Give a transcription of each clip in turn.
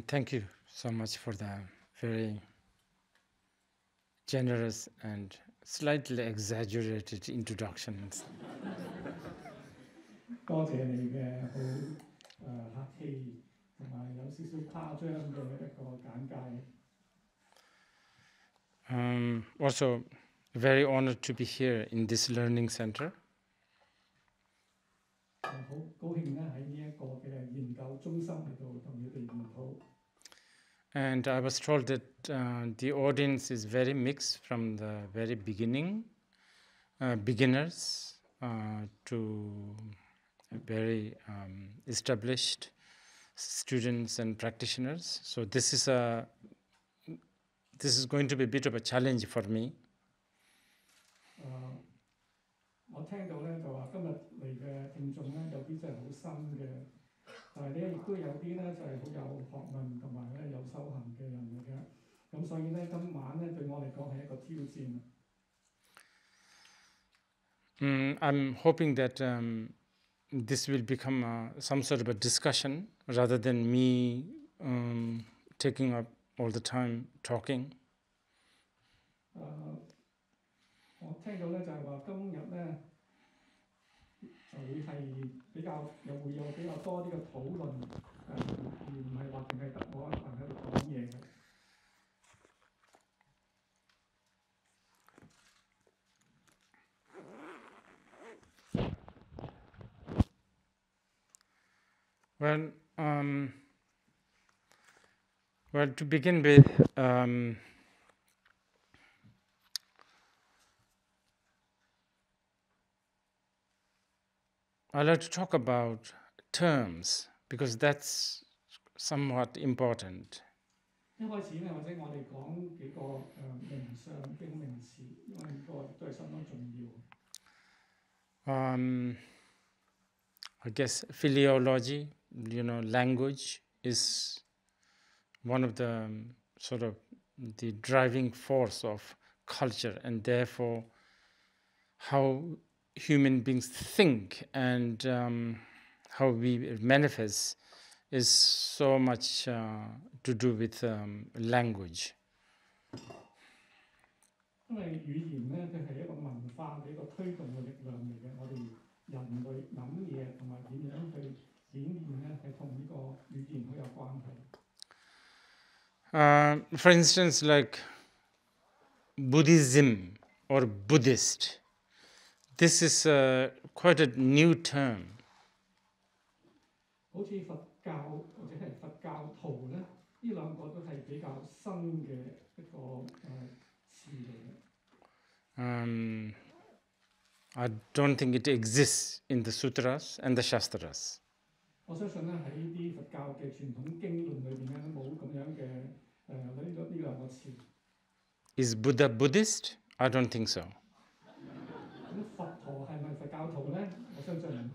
Thank you so much for the very generous and slightly exaggerated introductions. 多謝你嘅好客氣，同埋有少少誇張嘅一個簡介。Also, very honored to be here in this learning center. 好高興咧喺呢一個嘅研究中心嚟到同你哋研討。And I was told that the audience is very mixed from the very beginning, beginners to very established students and practitioners. So this is going to be a bit of a challenge for me. 我聽到咧就話今日嚟嘅聽眾咧有啲真係好新嘅，但係咧亦都有啲咧就係好有學問同埋咧有修行嘅人嚟嘅，咁所以咧今晚咧對我嚟講係一個挑戰。I'm hoping that this will become some sort of a discussion rather than me taking up all the time talking. 我聽到咧就係話今日咧就會係比較會有比較多啲嘅討論，而唔係話淨係得我一個人喺度講嘢嘅。Well, to begin with, I'd like to talk about terms because that's somewhat important. 一開始咧，或者我哋講幾個名相經名詞，因為呢個都係相當重要。I guess philology, language is one of the sort of the driving force of culture, and therefore how human beings think and how we manifest is so much to do with language. 因為語言咧，佢係一個文化嘅一個推動嘅力量嚟嘅。我哋人類諗嘢同埋點樣去顯現咧，係同呢個語言好有關係。For instance, like Buddhism or Buddhist, this is quite a new term. 好似佛教或者係佛教徒咧，呢兩個都係比較新嘅一個詞嚟嘅。I don't think it exists in the sutras and the shastras. 我相信咧喺啲佛教嘅傳統經論裏邊咧都冇咁樣嘅呢兩個詞。Is Buddha Buddhist? I don't think so. 咁佛陀係咪佛教徒咧？我相信唔係。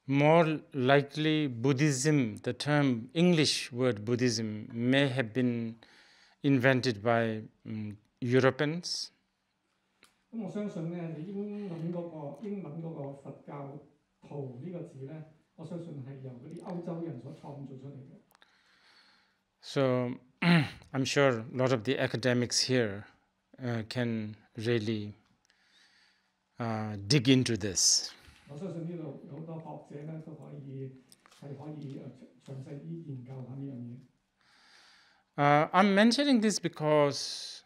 More likely, Buddhism, the term English word Buddhism, may have been invented by Europeans. 咁我相信咧，你英文嗰個佛教徒呢個字咧，我相信係由嗰啲歐洲人所創造出嚟嘅。So I'm sure a lot of the academics here can really dig into this. 我相信呢度有好多學者咧都可以詳細啲研究下呢樣嘢。I'm mentioning this because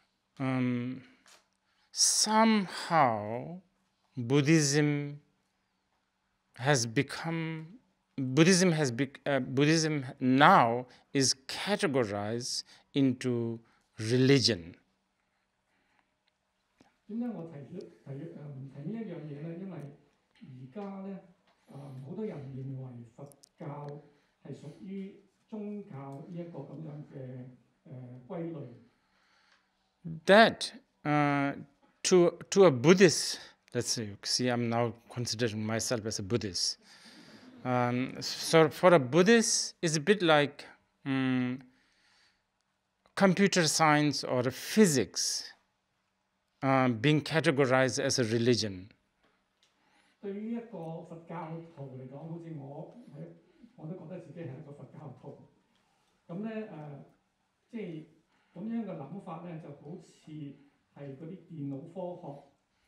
somehow Buddhism now is categorized into religion. 點解我提呢一樣嘢咧？因為而家咧好多人認為佛教係屬於宗教呢一個咁樣嘅歸類。That to a Buddhist, let's see, I'm now considering myself as a Buddhist. So for a Buddhist, it's a bit like computer science or physics being categorized as a religion. 對於一個佛教徒嚟講，好似我都覺得自己係一個佛教徒。咁咧即係咁樣嘅諗法咧，就好似係嗰啲電腦科學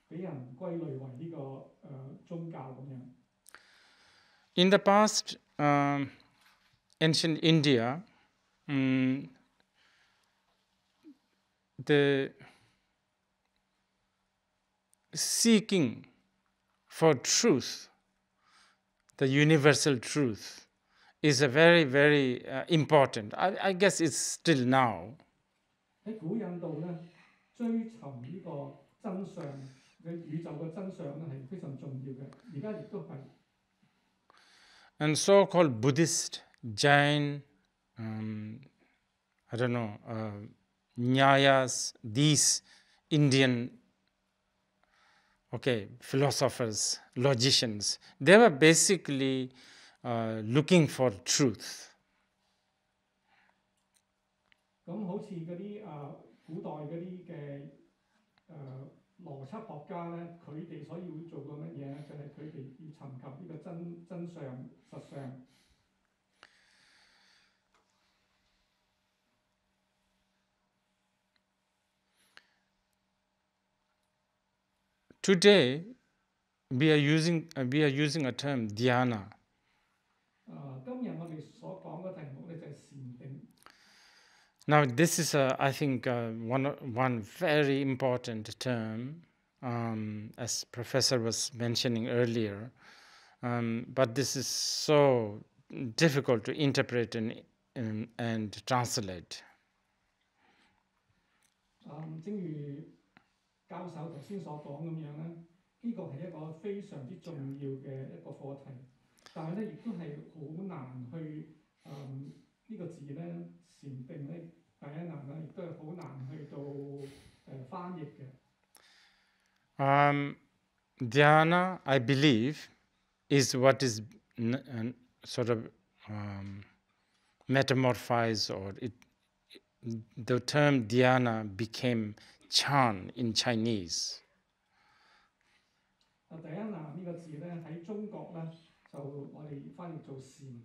俾人歸類為呢個宗教咁樣。In the past, ancient India, the seeking for truth, the universal truth, is a very, very important. I guess it's still now. 喺古印度咧，追尋呢個真相嘅宇宙嘅真相咧係非常重要嘅，而家亦都係。And so-called Buddhist, Jain, I don't know, Nyayas, these Indian philosophers, logicians, they were basically looking for truth. 咁好似嗰啲古代嗰啲嘅邏輯學家咧，佢哋所要做嘅乜嘢咧？就係佢哋要尋求呢個真相、實相。Today, we are using a term Dhyāna. 今日我哋所講嘅題目咧就係禪定。Now, this is, I think, one very important term, as Professor was mentioning earlier, but this is so difficult to interpret and translate. 正如教授頭先所講咁樣咧，呢個係一個非常之重要嘅一個課題，但係咧亦都係好難去呢個字咧禪定咧Dhyāna咧，亦都係好難去到翻譯嘅。Dhyāna, I believe, is what is sort of metamorphized, or the term Dhyāna became Chan in Chinese. Dhyāna 呢個字咧喺中國咧就我哋翻譯做禪，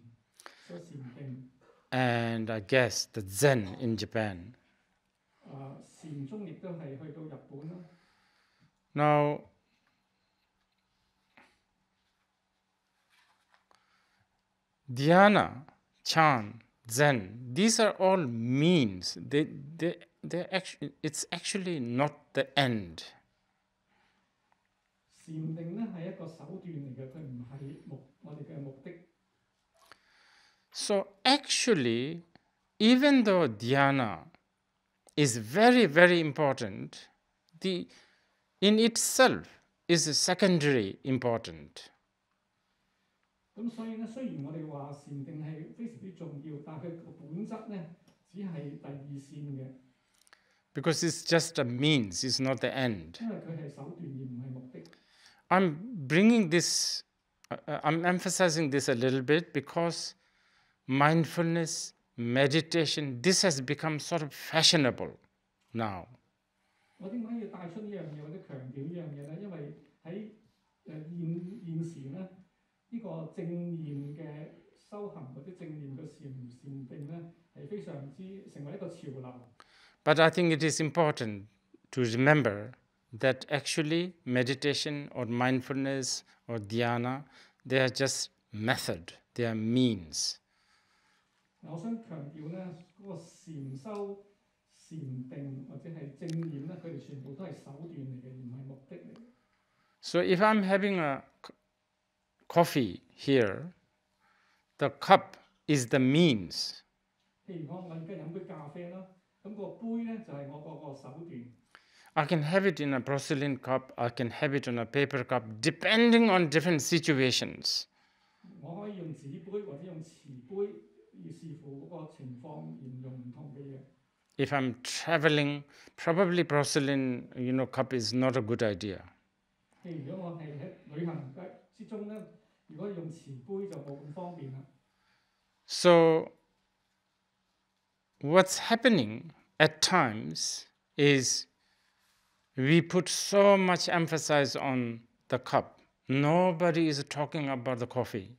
所以禪定。And I guess the Zen in Japan. 禪宗亦都係去到日本啦。Now, Dhyāna, Chan, Zen, these are all means. It's actually not the end. 禪定咧係一個手段嚟嘅，佢唔係我哋嘅目的。So actually, even though Dhyāna is very, very important, in itself is secondary important. 咁所以咧，雖然我哋話禪定係非常之重要，但係佢個本質咧只係第二線嘅。Because it's just a means, it's not the end. 因為佢係手段而唔係目的。I'm bringing this, I'm emphasizing this a little bit because mindfulness, meditation, this has become sort of fashionable now. 我點解要帶出呢樣嘢或者強調呢樣嘢咧？因為喺現時咧，呢個正念嘅修行或者正念嘅禪定咧，係非常之成為一個潮流。But I think it is important to remember that actually meditation or mindfulness or dhyāna, they are just method, they are means. 我想強調咧，嗰個禪修、禪定或者係正念咧，佢哋全部都係手段嚟嘅，而唔係目的嚟嘅。So if I'm having a coffee here, the cup is the means. 譬如我而家飲杯咖啡啦，咁個杯咧就係我個手段。I can have it in a porcelain cup, I can have it on a paper cup, depending on different situations. 我可以用紙杯或者用瓷杯，要視乎嗰個情況而用唔同嘅嘢。If I'm traveling, probably porcelain, cup is not a good idea. 譬如如果我係喺旅行之中咧，如果用瓷杯就冇咁方便啦。So what's happening at times is we put so much emphasis on the cup, nobody is talking about the coffee.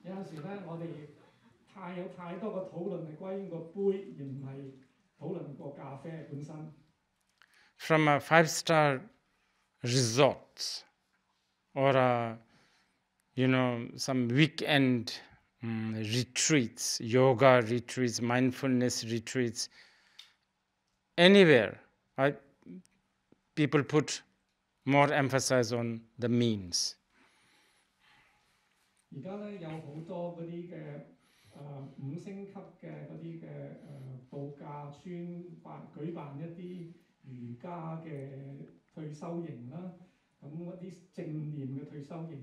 有陣時咧，我哋有太多個討論係關於個杯，而唔係討論個咖啡本身。From a 5-star resort or some weekend retreats, yoga retreats, mindfulness retreats, anywhere, people put more emphasis on the means. 而家咧有好多嗰啲嘅5星級嘅嗰啲嘅度假村舉辦一啲瑜伽嘅退休營啦，咁嗰啲正念嘅退休營，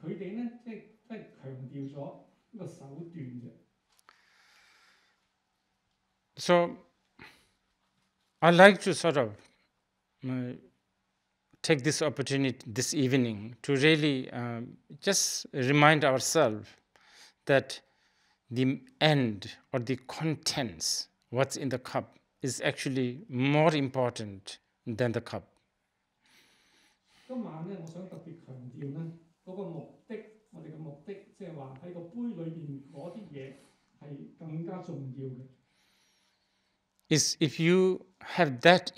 佢哋咧即係強調咗呢個手段啫。So I like to sort of take this opportunity this evening to really just remind ourselves that the end or the contents, what's in the cup, is actually more important than the cup. 今晚咧，我想特別強調咧，嗰個目的，我哋嘅目的，即係話喺個杯裏邊嗰啲嘢係更加重要嘅。Is if you have that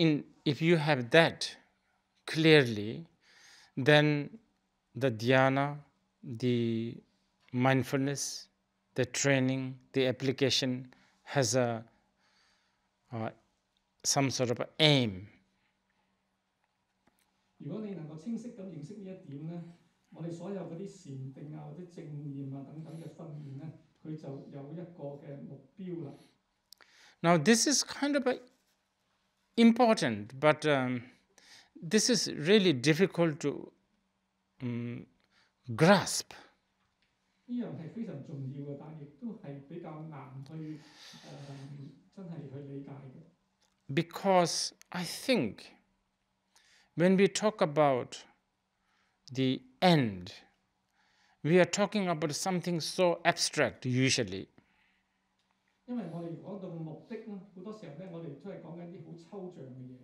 clearly, then the dhyāna, the mindfulness, the training, the application has some sort of aim. 如果你能夠清晰咁認識呢一點咧，我哋所有嗰啲禪定啊或者正念啊等等嘅訓練咧，佢就有一個嘅目標啦。Now this is kind of important, but this is really difficult to grasp. 呢樣係非常重要嘅，但係亦都係比較難去真係去理解嘅。Because I think when we talk about the end, we are talking about something so abstract usually. 因為我哋講到目的咧，好多時候咧，我哋都係講緊啲好抽象嘅嘢。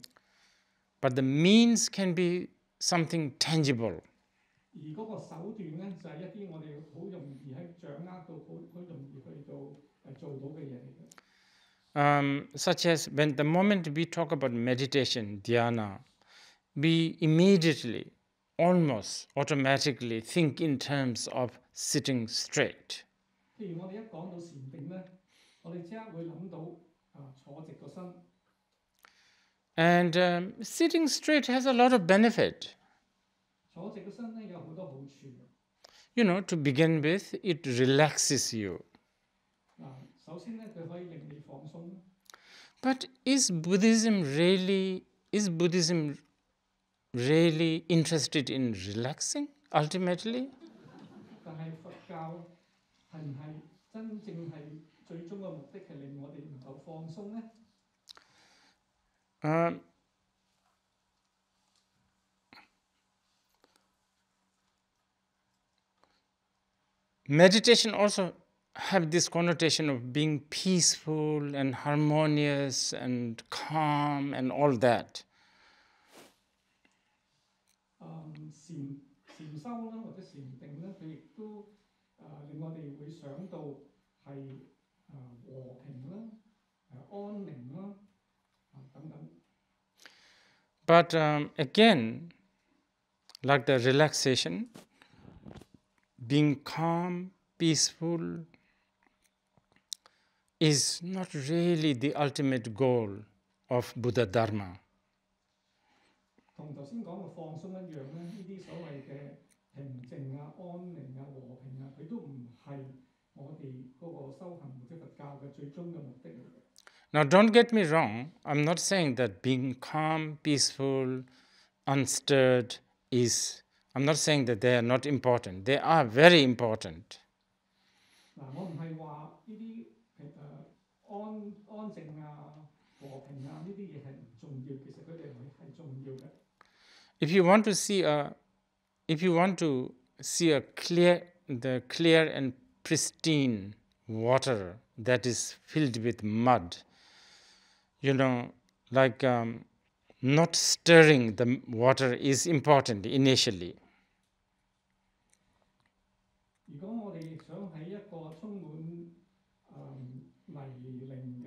But the means can be something tangible. 而嗰個手段咧，就係一啲我哋好容易喺掌握到，好容易去到做到嘅嘢嚟嘅。Such as when the moment we talk about meditation, dhyāna, we immediately, almost automatically think in terms of sitting straight. 譬如我哋一講到禪定咧，我哋即刻會諗到坐直個身。And sitting straight has a lot of benefit. 坐直個身咧有好多好處。To begin with, it relaxes you. 首先咧，佢可以令你放鬆。But is Buddhism really interested in relaxing ultimately? 但係佛教係唔係真正係最終嘅目的係令我哋能夠放鬆咧？ Meditation also have this connotation of being peaceful and harmonious and calm and all that. 禪修啦，或者禪定咧，佢亦都令我哋會想到係和平啦、安寧啦等等。But again, like the relaxation, being calm, peaceful, is not really the ultimate goal of Buddhadharma. 同頭先講嘅放鬆一樣咧，呢啲所謂嘅平靜啊、安寧啊、和平啊，佢都唔係我哋嗰個修行或者佛教嘅最終嘅目的嚟嘅。Now, don't get me wrong. I'm not saying that being calm, peaceful, unstirred I'm not saying that they are not important. They are very important. 我唔係話呢啲安靜啊、和平啊呢啲嘢係唔重要，其實佢哋係重要嘅。If you want to see the clear and pristine water that is filled with mud, not stirring the water is important initially. 如果我哋想喺一個充滿泥泞嘅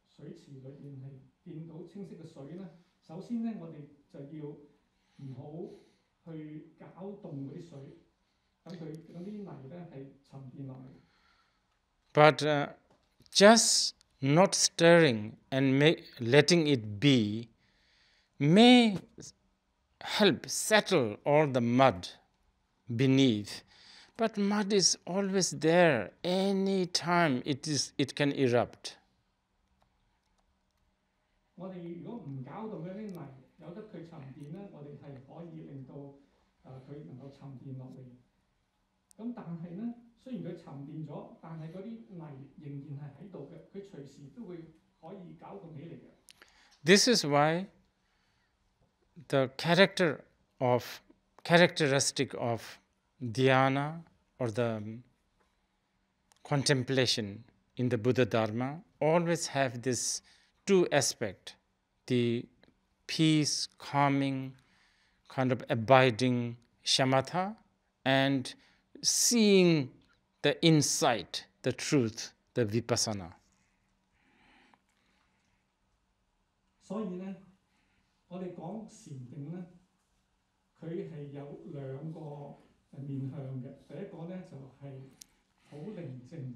水池裏邊係見到清晰嘅水咧，首先咧我哋就要唔好去攪動嗰啲水，等啲泥咧係沉澱落嚟。But just not stirring and letting it be may help settle all the mud beneath. But mud is always there. Any time it can erupt. 我哋如果唔攪動嗰啲泥，由得佢沉澱咧，我哋係可以令到佢能夠沉澱落嚟。咁但係咧，雖然佢沉澱咗，但係嗰啲泥仍然係喺度嘅，佢隨時都會可以攪動起嚟嘅。This is why the characteristic of Dhyāna or the contemplation in the Buddhadharma always have this two aspects, the peace, calming, kind of abiding shamatha, and seeing the insight, the truth, the vipassana. 所以咧，我哋講禪定咧，佢係有兩個面向嘅。第一個咧就係好寧靜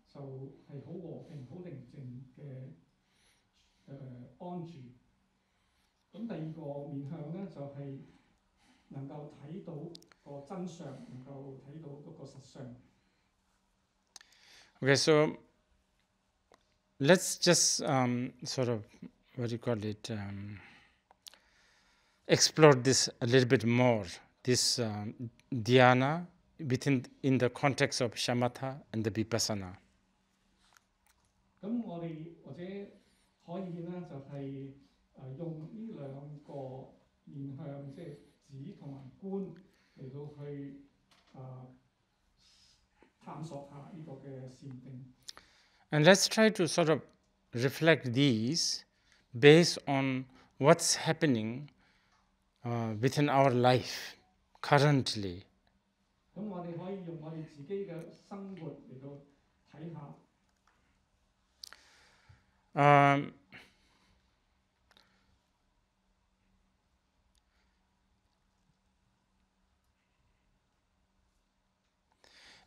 就係好和平、好寧靜嘅安住。咁第二個面向咧就係能夠睇到個真相，能夠睇到嗰個實相。Okay, so let's just sort of, what do you call it, explore this a little bit more, this dhyana in the context of shamatha and the vipassana. 咁我哋或者可以咧就係用呢兩個面向，即係止同埋觀嚟到去探索下呢個嘅禪定。And let's try to sort of reflect these based on what's happening within our life currently. 咁我哋可以用我哋自己嘅生活嚟到睇下。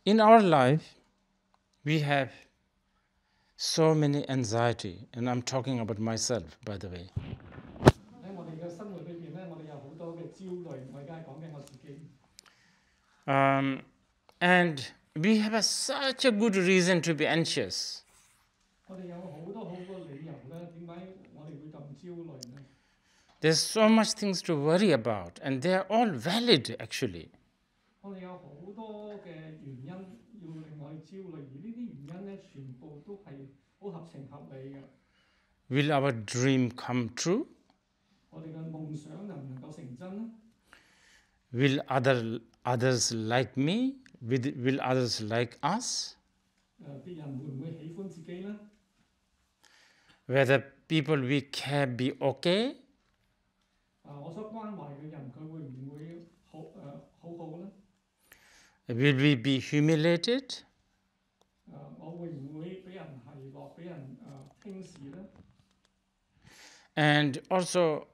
In our life, we have so many anxiety, and I'm talking about myself, by the way. 喺我哋嘅生活裏邊咧，我哋有好多嘅焦慮，我而家係講緊我自己。And we have such a good reason to be anxious. 我哋有好多理由咧，點解我哋會咁焦慮呢？ There's so much things to worry about, and they are all valid, actually. 我哋有好多嘅原因要令我哋焦慮，而呢啲原因咧，全部都係好合情合理嘅。Will our dream come true? 我哋嘅夢想能唔能夠成真呢？ Will others like me? Will others like us? 別人會唔會喜歡自己呢？ Whether people we care be okay? 我所關懷嘅人，佢會唔會好呢？ Will we be humiliated? 我會唔會俾人奚落，俾人輕視呢？ And also,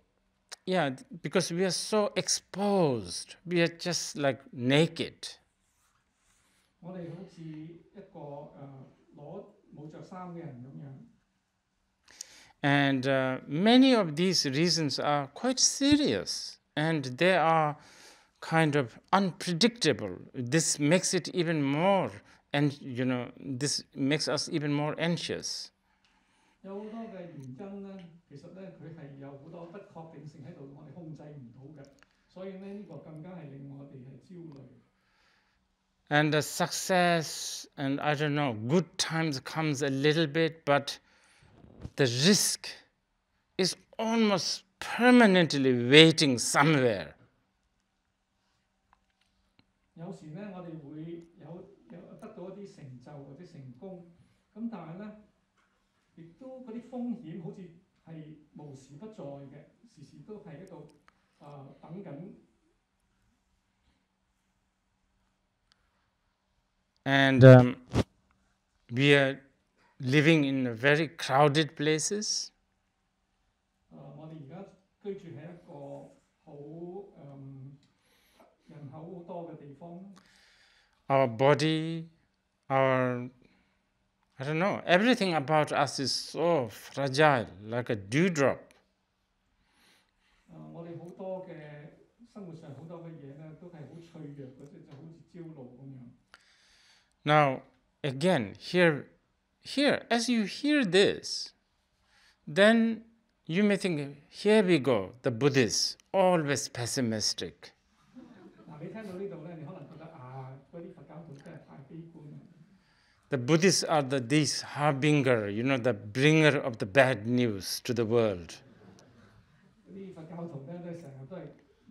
yeah, because we are so exposed, we are just like naked. 我哋好似一個冇着衫嘅人咁樣。 And many of these reasons are quite serious, and they are kind of unpredictable. This makes it even more, and this makes us even more anxious. 有好多嘅原因咧，其實咧佢係有好多不確定性喺度，我哋控制唔到嘅，所以咧呢個更加係令我哋係焦慮。 And the success and I don't know, good times comes a little bit, but the risk is almost permanently waiting somewhere. 有時咧，我哋會有得到一啲成就或者成功，咁但係咧，亦都嗰啲風險好似係無時不在嘅，時時都係喺度等緊。And we are living in very crowded places. 我哋而家居住喺一個好人口好多嘅地方。Our body, I don't know, everything about us is so fragile, like a dewdrop. 我哋好多嘅生活上好多嘅嘢咧，都係好脆弱嗰隻，就好似朝露咁樣。Now, again, here, as you hear this, then you may think, here we go, the Buddhists, always pessimistic. 嗱，你聽到呢度咧，你可能覺得嗰啲佛教徒真係太悲觀啦。The Buddhists are these harbinger, the bringer of the bad news to the world. 嗰啲佛教徒咧，都成日都係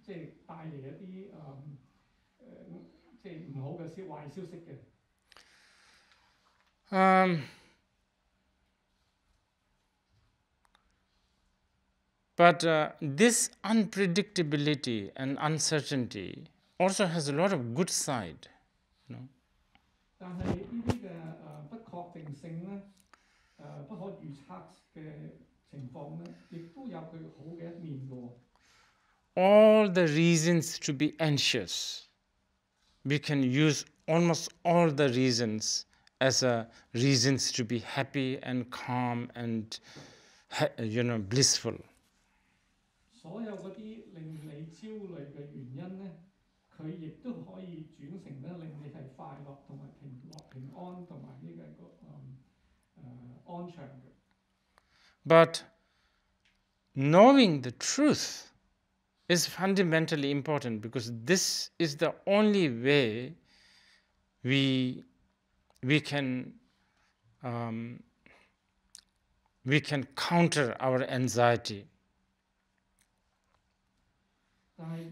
即係帶嚟一啲即係唔好嘅壞消息嘅。But this unpredictability and uncertainty also has a lot of good side. 但係呢啲嘅不確定性咧，不可預測嘅情況咧，亦都有佢好嘅一面嘅喎。All the reasons to be anxious, we can use almost all the reasons as reasons to be happy and calm and blissful. 所有嗰啲令你焦慮嘅原因咧，佢亦都可以轉成咧令你係快樂同埋平安同埋呢個安詳嘅。But knowing the truth is fundamentally important, because this is the only way we can counter our anxiety. 但係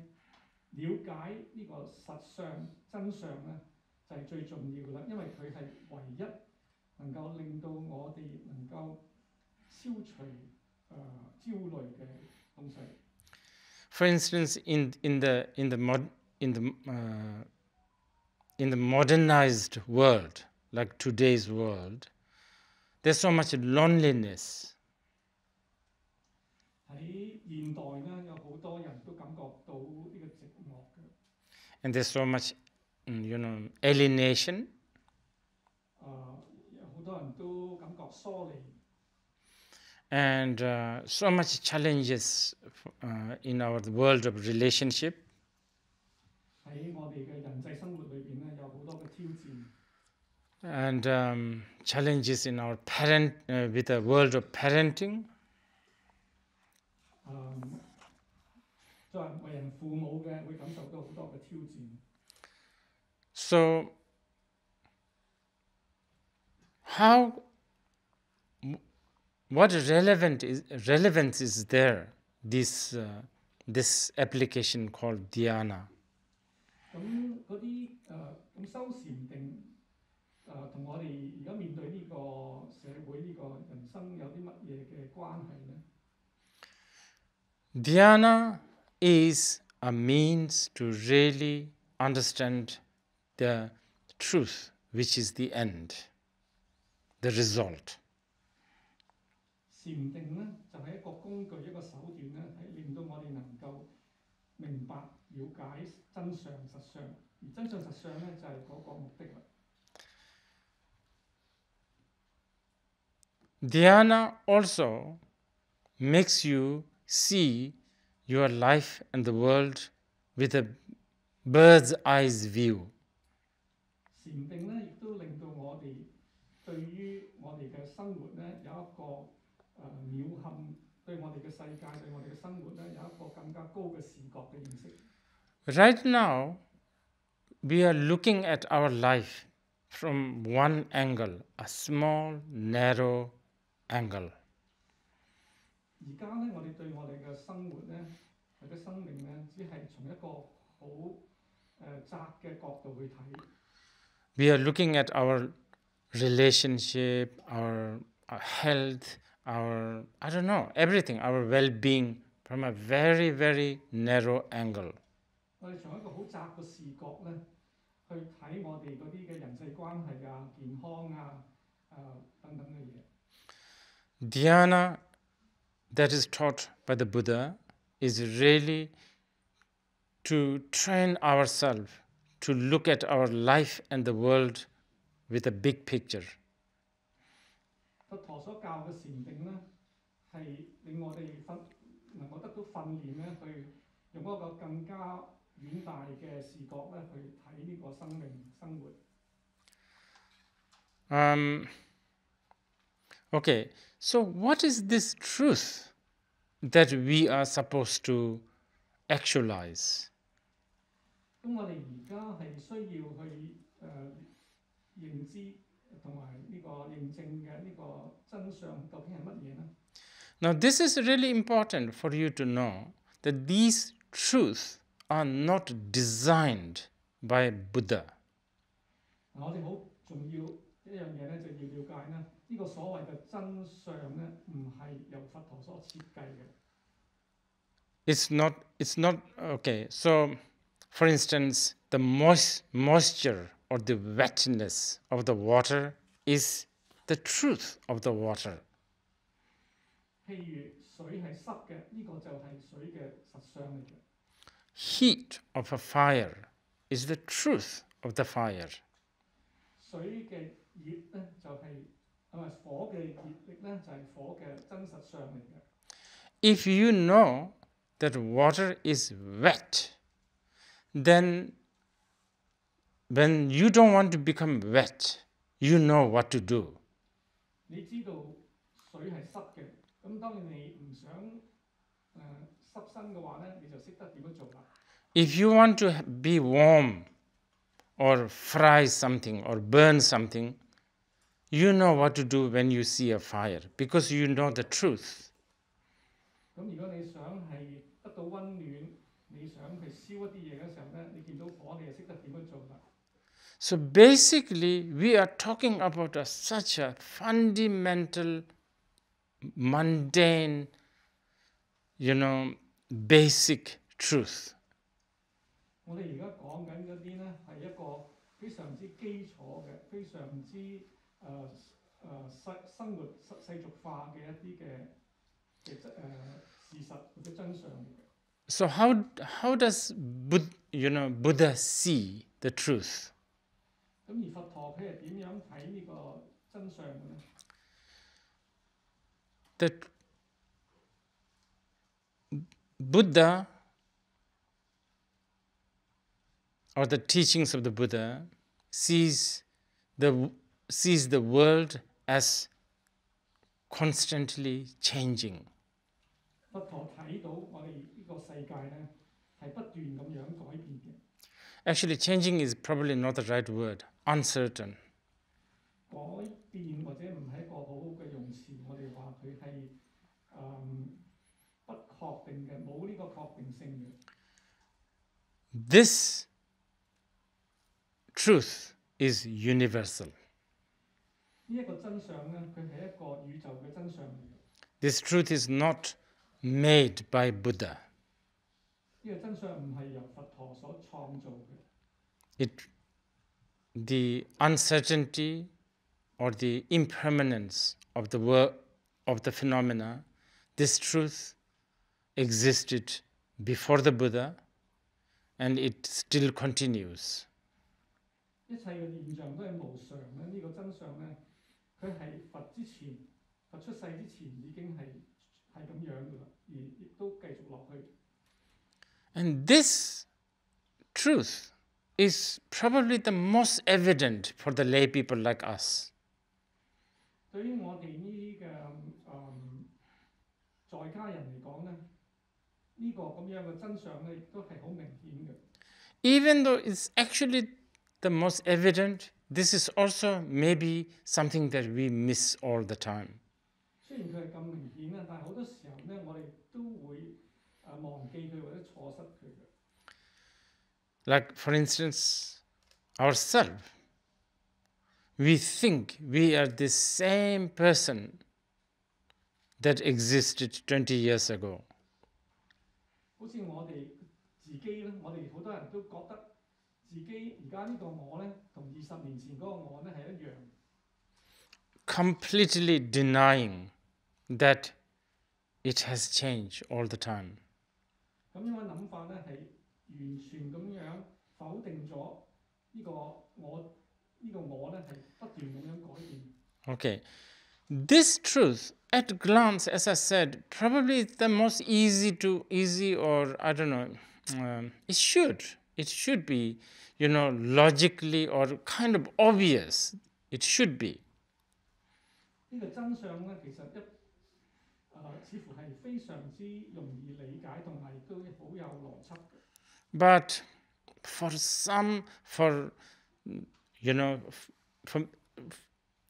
了解呢個實相真相咧，就係最重要啦，因為佢係唯一能夠令到我哋能夠消除焦慮嘅東西。For instance, in the modernized world, like today's world, there's so much loneliness. 喺現代咧，有好多人都感覺到呢個寂寞嘅。And there's so much, alienation. 有好多人都感覺疏離。And so much challenges in our world of relationship. 喺我哋嘅人際生活裏邊咧，有好多嘅挑戰。And challenges in our with the world of parenting. 作為為人父母嘅，會感受到好多嘅挑戰。So, what relevance is there? This application called Dhyāna. 咁嗰啲咁修禪定同我哋而家面對呢個社會呢個人生有啲乜嘢嘅關係咧？ Dhyāna is a means to really understand the truth, which is the end, the result. 禪定咧就係一個工具，一個手段咧，係令到我哋能夠明白、了解真相實相，而真相實相咧就係嗰個目的啦。Dhyāna also makes you see your life and the world with a bird's eyes view. 禪定咧亦都令到我哋對於我哋嘅生活咧有一個鳥瞰，對我哋嘅世界、對我哋嘅生活咧有一個更加高嘅視覺嘅認識。Right now, we are looking at our life from one angle, a small, narrow angle. 而家咧，我哋對我哋嘅生活咧，或者生命咧，只係從一個好窄嘅角度去睇。We are looking at our relationship, our health, our, I don't know, everything, our well-being from a very, very narrow angle. 我哋從一個好窄嘅視角咧，去睇我哋嗰啲嘅人際關係啊、健康啊、等等嘅嘢。Dhyāna that is taught by the Buddha is really to train ourselves to look at our life and the world with a big picture. 佛陀所教嘅禪定咧，係令我哋能夠得到訓練咧，去用一個更加遠大嘅視覺咧，去睇呢個生命生活。Okay, so what is this truth that we are supposed to actualize? 咁我哋而家係需要去認知同埋呢個認證嘅呢個真相究竟係乜嘢呢？ Now, this is really important for you to know that these truths are not designed by Buddha. 我哋好重要一樣嘢咧，就要了解咧，呢個所謂嘅真相咧，唔係由佛陀所設計嘅。It's not okay. So, for instance, the moisture or the wetness of the water is the truth of the water. 譬如水係濕嘅，呢個就係水嘅實相嚟嘅。Heat of a fire is the truth of the fire. 水嘅熱咧就係火嘅熱力咧就係火嘅真實相嚟嘅。If you know that water is wet, then when you don't want to become wet, you know what to do. 你知道水係濕嘅，咁當然你唔想濕身嘅話咧，你就識得點樣做啦。If you want to be warm or fry something or burn something, you know what to do when you see a fire because you know the truth. 咁如果你想係得到温暖，你想去燒一啲嘢嘅時候咧，你見到火你就識得點樣做啦。So basically, we are talking about such a fundamental, mundane, basic truth. 我哋而家講緊嗰啲咧係一個非常之基礎嘅、非常之生活世俗化嘅一啲嘅事實或者真相嚟嘅。So how does Buddha see the truth? 咁而佛陀佢係點樣睇呢個真相嘅咧？ That Buddha or the teachings of the Buddha sees the world as constantly changing. 佛陀睇到我哋呢個世界咧係不斷咁樣改變嘅。Actually, changing is probably not the right word. Uncertain. 改變或者唔係一個好好嘅用詞，我哋話佢係不確定嘅，冇呢個確定性嘅。This truth is universal. 呢一個真相咧，佢係一個宇宙嘅真相嚟嘅。This truth is not made by Buddha. 呢個真相唔係由佛陀所創造嘅。The uncertainty or the impermanence of the world of the phenomena, this truth existed before the Buddha, and it still continues. 一切嘅現象都係無常咧，呢個真相咧，佢係佛出世之前已經係咁樣噶啦，而亦都繼續落去。And this truth is probably the most evident for the lay people like us. 對於我哋呢啲嘅在家人嚟講咧，呢個咁樣嘅真相咧，亦都係好明顯嘅。Even though it's actually the most evident, this is also maybe something that we miss all the time. 雖然佢係咁明顯咧，但係好多時候咧，我哋都會忘記佢或者錯失佢嘅。Like, for instance, ourselves. We think we are the same person that existed 20 years ago. 好似我哋自己咧，我哋好多人都覺得自己而家呢個我咧，同20年前嗰個我咧係一樣。Completely denying that it has changed all the time. 咁樣嘅諗法咧係完全咁樣否定咗呢個我咧係不斷咁樣改變。Okay. This truth, at glance, as I said, probably the most easy or I don't know, it should be, logically or kind of obvious. It should be. 呢個真相咧，其實似乎係非常之容易理解，同埋都好有邏輯嘅。But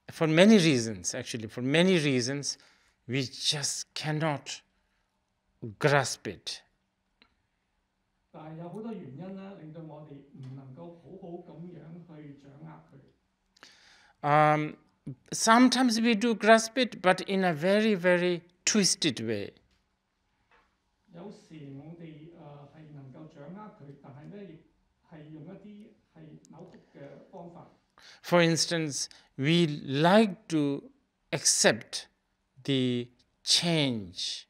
for many reasons, actually, for many reasons, we just cannot grasp it. 但係有好多原因咧，令到我哋唔能夠好好咁樣去掌握佢。Sometimes we do grasp it, but in a very, very twisted way. 有時我哋係能夠掌握佢，但係咧亦係用一啲係扭曲嘅方法。For instance, we like to accept the change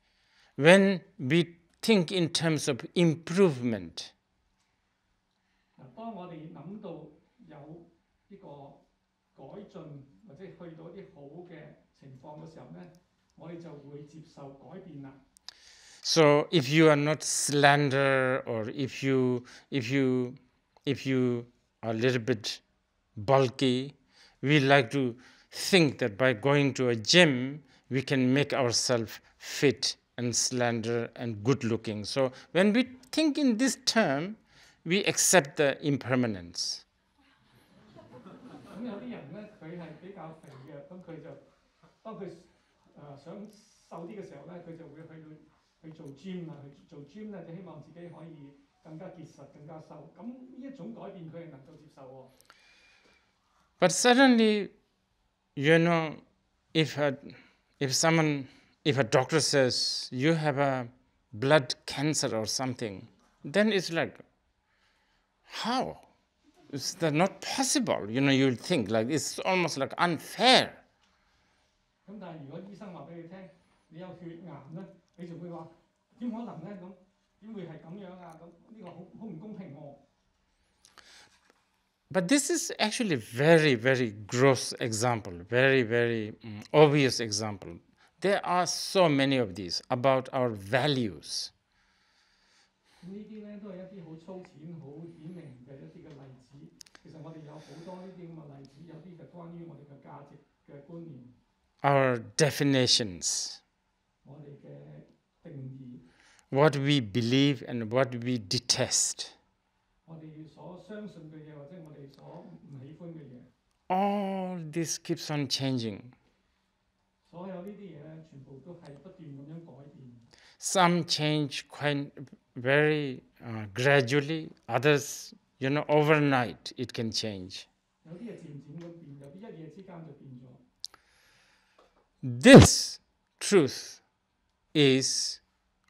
when we think in terms of improvement. 當我哋諗到有呢個改進或者去到一啲好嘅情況嘅時候咧，我哋就會接受改變啦。So if you are not slender, or if you are a little bit bulky, we like to think that by going to a gym we can make ourselves fit and slender and good looking. So when we think in this term, we accept the impermanence. 咁有啲人咧，佢係比較肥嘅，咁佢就當佢想瘦啲嘅時候咧，佢就會去做 gym 啊，去做 gym 咧就希望自己可以更加結實、更加瘦。咁呢一種改變佢係能夠接受喎。But suddenly, if a doctor says you have a blood cancer or something, then it's like, how? Is that not possible? You'll think like it's almost like unfair. 咁但係如果醫生話俾你聽，你有血癌咧，你就會話點可能咧？咁點會係咁樣啊？咁呢個好唔公平喎。But this is actually very, very gross example, very, very obvious example. There are so many of these about our values. 呢啲咧都係一啲好粗淺、好顯明嘅一啲嘅例子。其實我哋有好多呢啲咁嘅例子，有啲就關於我哋嘅價值嘅觀念。Our definitions. 我哋嘅定義。What we believe and what we detest. 我哋所相信嘅嘢，或者我哋所唔喜歡嘅嘢。All this keeps on changing. 所有呢啲嘢咧，全部都係不斷咁樣改變。Some change quite very gradually. Others, overnight it can change. 有啲係漸漸咁變，有啲一夜之間就變咗。This truth is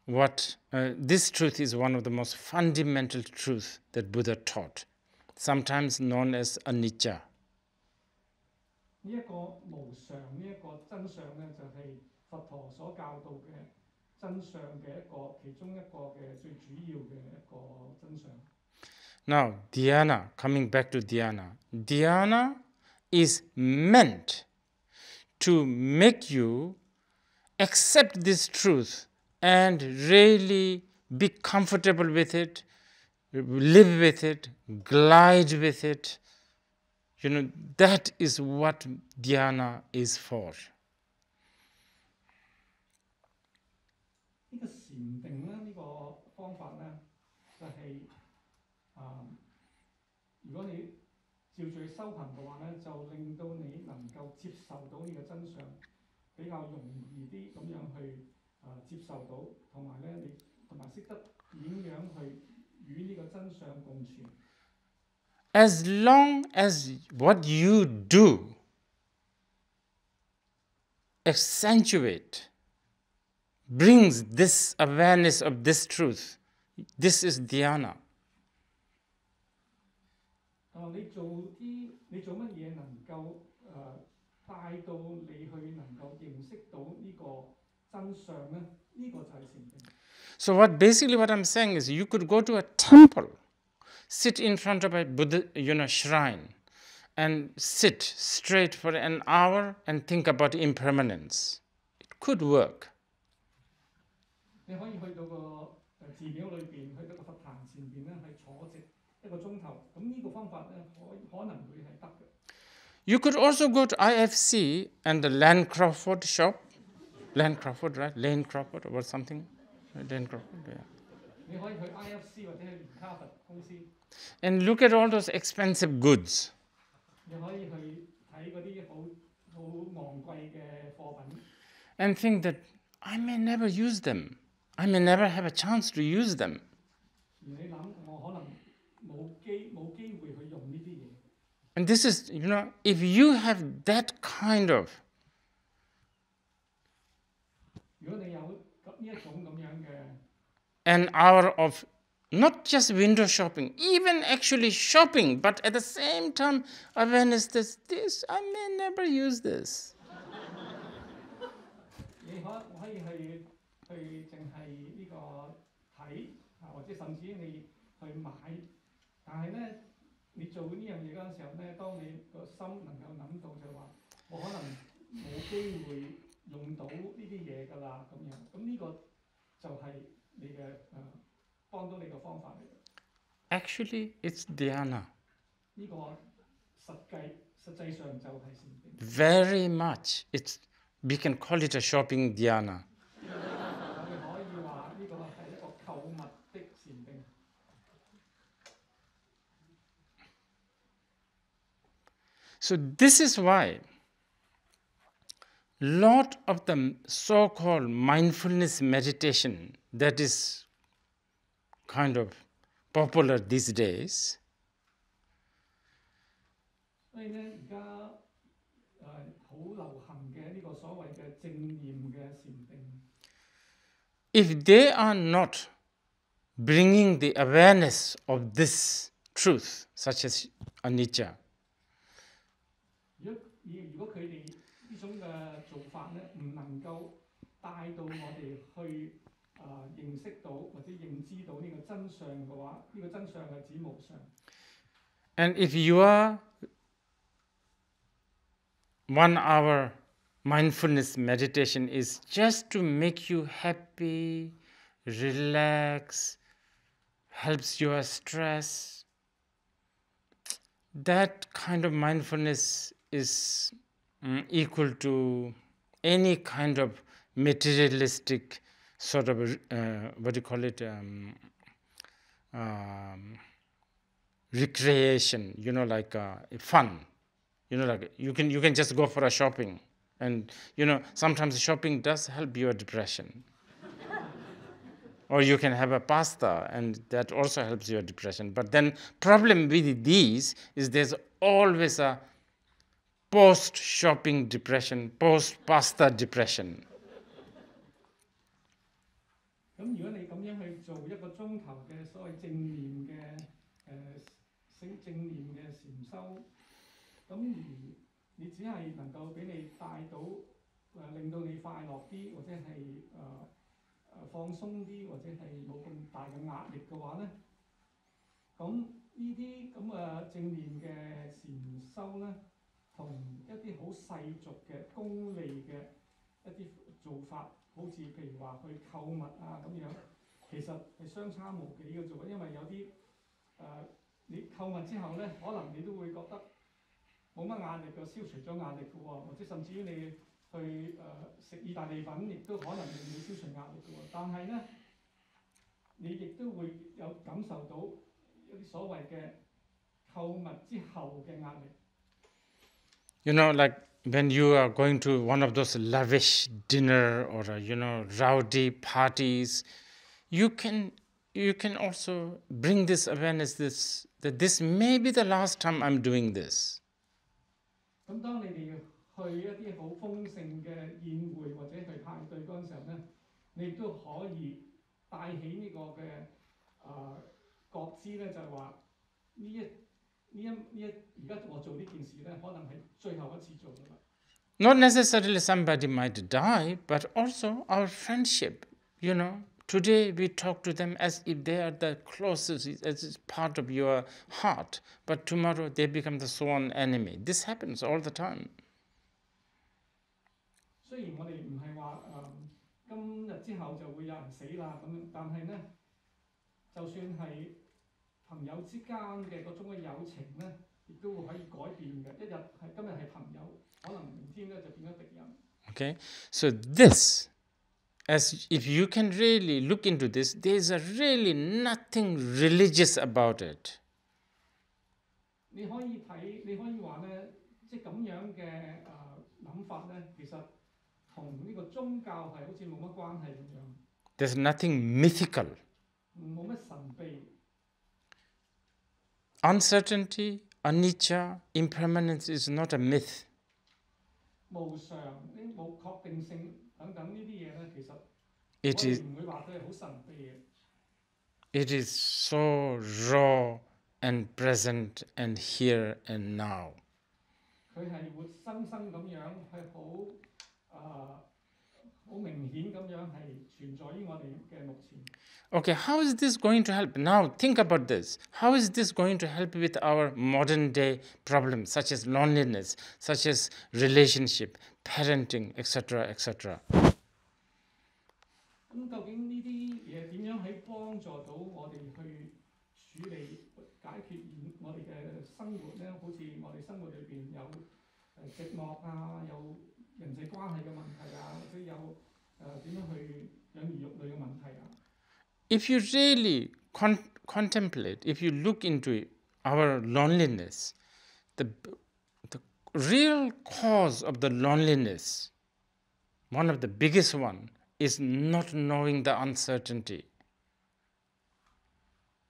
this truth is one of the most fundamental truths that Buddha taught, sometimes known as anicca. 呢一個無常，呢一個真相咧，就係佛陀所教導嘅真相嘅其中一個嘅最主要嘅一個真相。Now, Dhyāna, coming back to Dhyāna. Dhyāna is meant to make you accept this truth and really be comfortable with it, live with it, glide with it. That is what Dhyāna is for. 呢個禪定咧，呢個方法咧，就係如果你照住修行嘅話咧，就令到你能夠接受到呢個真相，比較容易啲咁樣去接受到，同埋咧你同埋識得點樣去與呢個真相共存。As long as what you do accentuate, brings this awareness of this truth, this is Dhyāna. 你做乜嘢能夠帶到你去能夠認識到呢個真相咧？呢個就係禪定。So basically what I'm saying is you could go to a temple, sit in front of a Buddha, shrine, and sit straight for an hour and think about impermanence. It could work. 你可以去到個寺廟裏邊，去到個佛壇前邊咧，係坐直1個鐘頭。咁呢個方法咧，可能會係得嘅。You could also go to IFC and the Land Crawford shop. Land Crawford, right? Lane Crawford or something. Lane Crawford, yeah. 你可以去 IFC 或者去連卡佛公司。And look at all those expensive goods. 你可以去睇嗰啲好昂貴嘅貨品。And think that I may never use them. I may never have a chance to use them. 而你諗，我可能冇機會去用呢啲嘢。And this is, if you have that kind of 如果你有呢一種咁樣嘅 an hour of not just window shopping, even actually shopping, but at the same time awareness that this, I may never use this. 你可以去淨係呢個睇或者甚至你去買，但係咧你做呢樣嘢嗰陣時候咧，當你個心能夠諗到就話，我可能冇機會用到呢啲嘢㗎啦咁樣，咁呢個就係你嘅幫到你嘅方法嚟嘅。Actually, it's Dhyāna. 呢個實際上就係禪定。Very much. We can call it a shopping Dhyāna. 我哋可以話呢個係一個購物的禪定。So this is why lot of the so-called mindfulness meditation that is kind of popular these days, 所以咧，而家好流行嘅呢個所謂嘅正念嘅禪定。if they are not bringing the awareness of this truth, such as anicca, 如果佢哋呢種嘅做法咧，唔能夠帶到我哋去認識到或者認知到呢個真相嘅話，呢個真相係指無常。and if your 1 hour mindfulness meditation is just to make you happy, relax, helps your stress, that kind of mindfulness is equal to any kind of materialistic sort of recreation, like fun. Like you can just go for a shopping, and sometimes shopping does help your depression. Or you can have a pasta, and that also helps your depression. But then problem with these is there's always a post-shopping depression, post-pasta depression. 咁如果你咁樣去做1個鐘頭嘅所謂正念嘅禪修，咁而你只係能夠俾你帶到令到你快樂啲，或者係放鬆啲，或者係冇咁大嘅壓力嘅話咧，咁呢啲咁嘅正念嘅禪修咧，同一啲好世俗嘅功利嘅一啲做法，好似譬如話去購物啊咁樣，其實係相差無幾嘅啫。因為有啲你購物之後咧，可能你都會覺得冇乜壓力嘅，消除咗壓力嘅喎，或者甚至於你去食意大利粉，亦都可能令你消除壓力嘅喎。但係咧，你亦都會有感受到一啲所謂嘅購物之後嘅壓力。Like when you are going to one of those lavish dinner or rowdy parties, you can also bring this awareness that this may be the last time I'm doing this. 咁當你哋去一啲好豐盛嘅宴會或者去派對嗰陣時候咧，你亦都可以帶起呢個嘅覺知咧，就係話呢而家我做呢件事咧，可能係最後一次做噶啦。Not necessarily somebody might die, but also our friendship. You know, today we talk to them as if they are the closest, as part of your heart, but tomorrow they become the sworn enemy. This happens all the time. 雖然我哋唔係話今日之後就會有人死啦咁樣，但係咧，就算係朋友之間嘅嗰種嘅友情咧，亦都會可以改變嘅。今日係朋友，可能明天咧就變咗敵人。Okay, so this, as if you can really look into this, there is really nothing religious about it. 你可以話咧，即係咁樣嘅諗法咧，其實同呢個宗教係好似冇乜關係咁樣。There's nothing mythical. 冇乜神秘。Uncertainty, anicca, impermanence is not a myth. 無常、冇確定性等等呢啲嘢咧，其實我 It 哋 is 唔會話佢係好神秘嘅。it is so raw and present and here and now. 佢係活生生咁樣，係好明顯咁樣係存在於我哋嘅目前。Okay, how is this going to help? Now think about this. How is this going to help with our modern day problems such as loneliness, such as relationship, parenting, etc., etc.? 咁究竟呢啲嘢點樣喺幫助到我哋去處理解決我哋嘅生活咧？好似我哋生活裏邊有寂寞啊，有人際關係嘅問題啊，或者有點樣去養兒育女嘅問題啊。If you really contemplate, if you look into our loneliness, the real cause of the loneliness, one of the biggest one, is not knowing the uncertainty.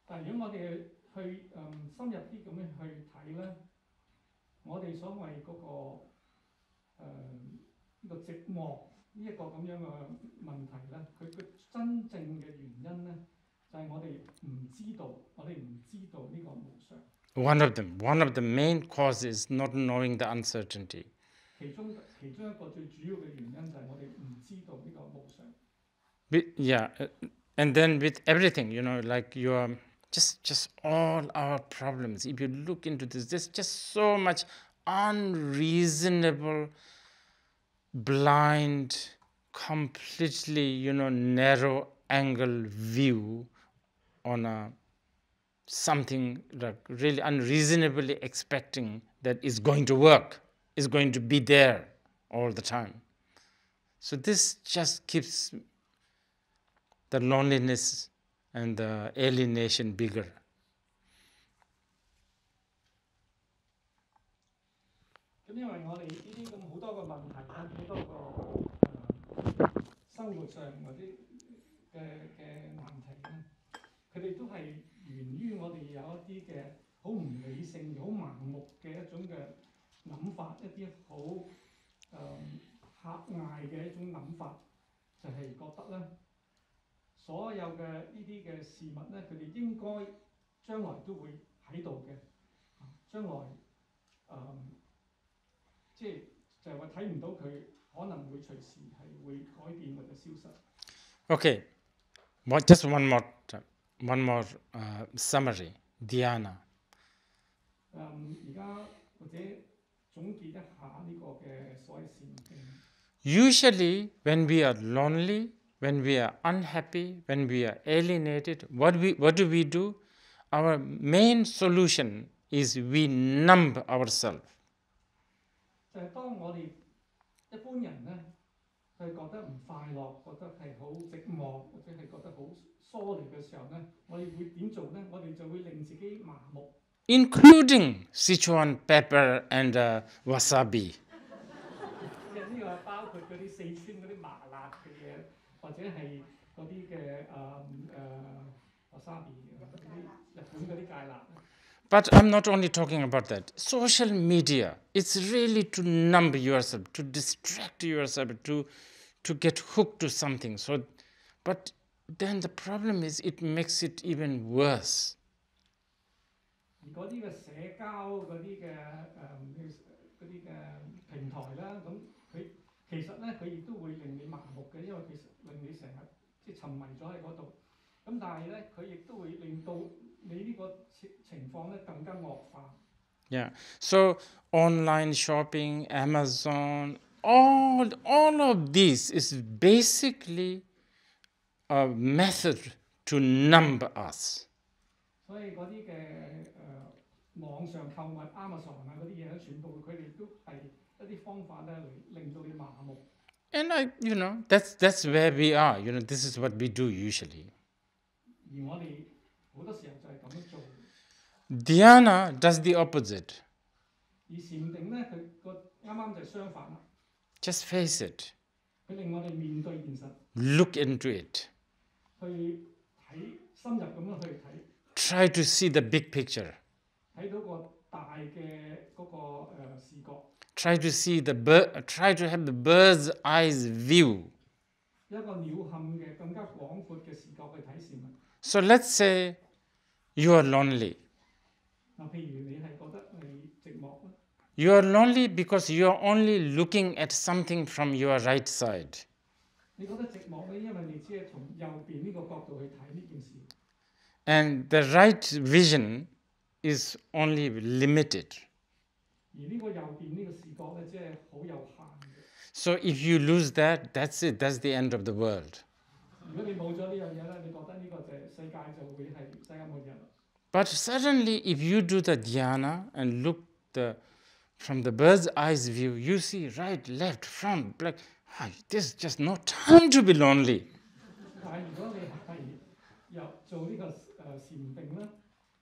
但係如果我哋去深入啲咁樣去睇咧，我哋所謂嗰個呢個寂寞呢一個咁樣嘅問題咧，佢嘅真正嘅原因咧，就係我哋唔知道呢個無常。One of the main causes is not knowing the uncertainty. 其中一個最主要嘅原因就係我哋唔知道呢個無常。Yeah, and then with everything, you know, like your just all our problems. If you look into this, there's just so much unreasonable, blind, completely, you know, narrow angle view on something like really unreasonably expecting that is going to work, is going to be there all the time. So this just keeps the loneliness and the alienation bigger. 咁因為我哋呢啲咁好多個問題啦，好多個生活上或者嘅難題咧，佢哋都係源於我哋有一啲嘅好唔理性、好盲目嘅一種嘅諗法，一啲好狹隘嘅一種諗法，就係覺得咧，所有嘅呢啲嘅事物咧，佢哋應該將來都會喺度嘅，將來即係就係話睇唔到佢可能會隨時係會改變或者消失。Okay, just one more summary. Dhyāna. 而家或者總結一下呢個嘅所謂禪定。Usually, when we are lonely, when we are unhappy, when we are alienated, what do we do? Our main solution is we numb ourselves. 就係當我哋一般人咧，佢覺得唔快樂，覺得係好寂寞，或者係覺得好疏離嘅時候咧，我哋會點做咧？我哋就會令自己麻木。Including Sichuan pepper and wasabi. 即係呢個包括嗰啲四川嗰啲麻辣嘅嘢，或者係嗰啲嘅wasabi 嗰啲日本嗰啲芥辣。But I'm not only talking about that. Social media, it's really to numb yourself, to distract yourself, to get hooked to something. So, but then the problem is it makes it even worse. 而嗰啲嘅社交嗰啲嘅平台啦，咁佢其實咧佢亦都會令你麻木嘅，因為其實令你成日即係沉迷咗喺嗰度。咁但係咧，佢亦都會令到你呢個情況咧更加惡化。Yeah. So online shopping, Amazon, all of this is basically a method to numb us. 所以嗰啲嘅網上購物 Amazon 啊嗰啲嘢咧，全部佢哋都係一啲方法咧嚟令到你麻木。And that's where we are. This is what we do usually. 而我哋好多時候就係咁樣做。Dhyāna does the opposite. 而禪定咧，佢個啱啱就係相反啦。Just face it. 佢令我哋面對現實。Look into it. 去睇深入咁樣去睇。Try to see the big picture. 睇到個大嘅嗰個視覺。Try to have the bird's eyes view. 一個鳥瞰嘅更加廣闊嘅視覺去睇事物。So let's say you are lonely. 嗱，譬如你係覺得你寂寞啦。You are lonely because you are only looking at something from your right side. 你覺得寂寞咧，因為你只係從右邊呢個角度去睇呢件事。And the right vision is only limited. 而呢個右邊呢個視覺咧，即係好有限嘅。So if you lose that, that's it. That's the end of the world. 如果你冇咗呢樣嘢咧，你覺得呢個就係世界就會係世界末日啦。But suddenly, if you do the dhyāna and look from the bird's eyes view, you see right, left, front, black. There's just no time to be lonely. 但係如果你係又做呢個禪定啦，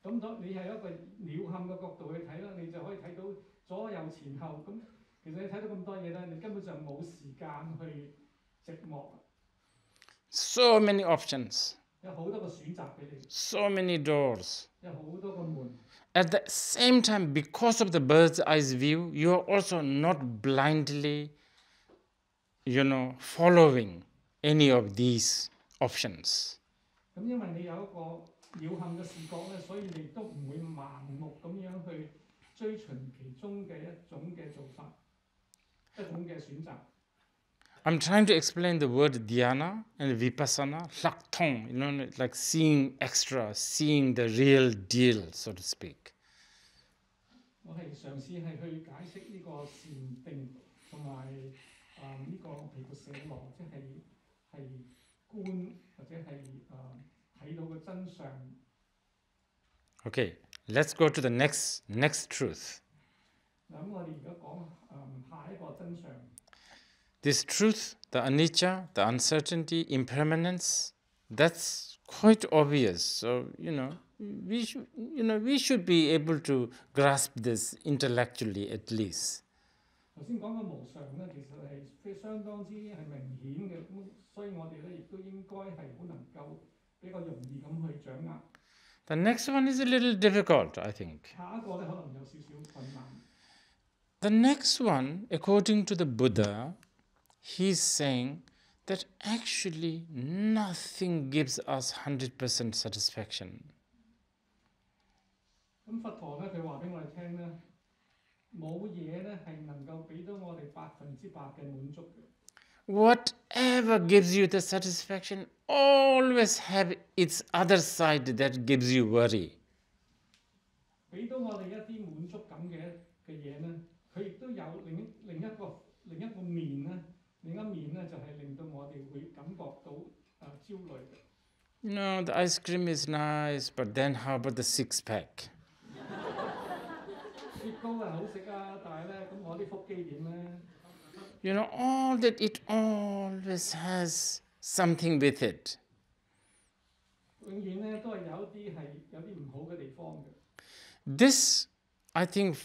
咁你係一個鳥瞰嘅角度去睇啦，你就可以睇到左右前後。咁其實你睇到咁多嘢咧，你根本上冇時間去寂寞。So many options. 有好多個選擇俾你。So many doors. 有好多個門。At the same time, because of the bird's eyes view, you are also not blindly, following any of these options. 咁因為你有一個鳥瞰嘅視覺咧，所以你都唔會盲目咁樣去追尋其中嘅一種嘅做法，一種嘅選擇。I'm trying to explain the word dhyāna and vipassana, laktong, like seeing extra, seeing the real deal, so to speak. 我係嘗試係去解釋呢個禪定同埋呢個譬如寫羅，即係觀或者係睇到個真相。Okay, let's go to the next truth. 咁我哋而家講下一個真相。This truth, the anicca, the uncertainty, impermanence, that's quite obvious. So, we should be able to grasp this intellectually at least. 頭先講嘅無常咧，其實係相當之係明顯嘅，咁所以我哋咧亦都應該係好能夠比較容易咁去掌握。The next one is a little difficult, I think. 下一個咧可能有少少困難。The next one, according to the Buddha, he's saying that actually nothing gives us 100% satisfaction. 咁佛陀咧，佢話俾我哋聽咧，冇嘢咧係能夠俾到我哋100%嘅滿足嘅。Whatever gives you the satisfaction always have its other side that gives you worry. 俾到我哋一啲滿足感嘅嘢咧，佢亦都有另一個面咧。另一面咧就係令到我哋會感覺到焦慮嘅。The ice cream is nice, but then how about the six-pack? 雪糕係好食啊，但係咧，咁我啲腹肌點咧？ All that it always has something with it. 永遠咧都係有啲唔好嘅地方嘅。This, I think,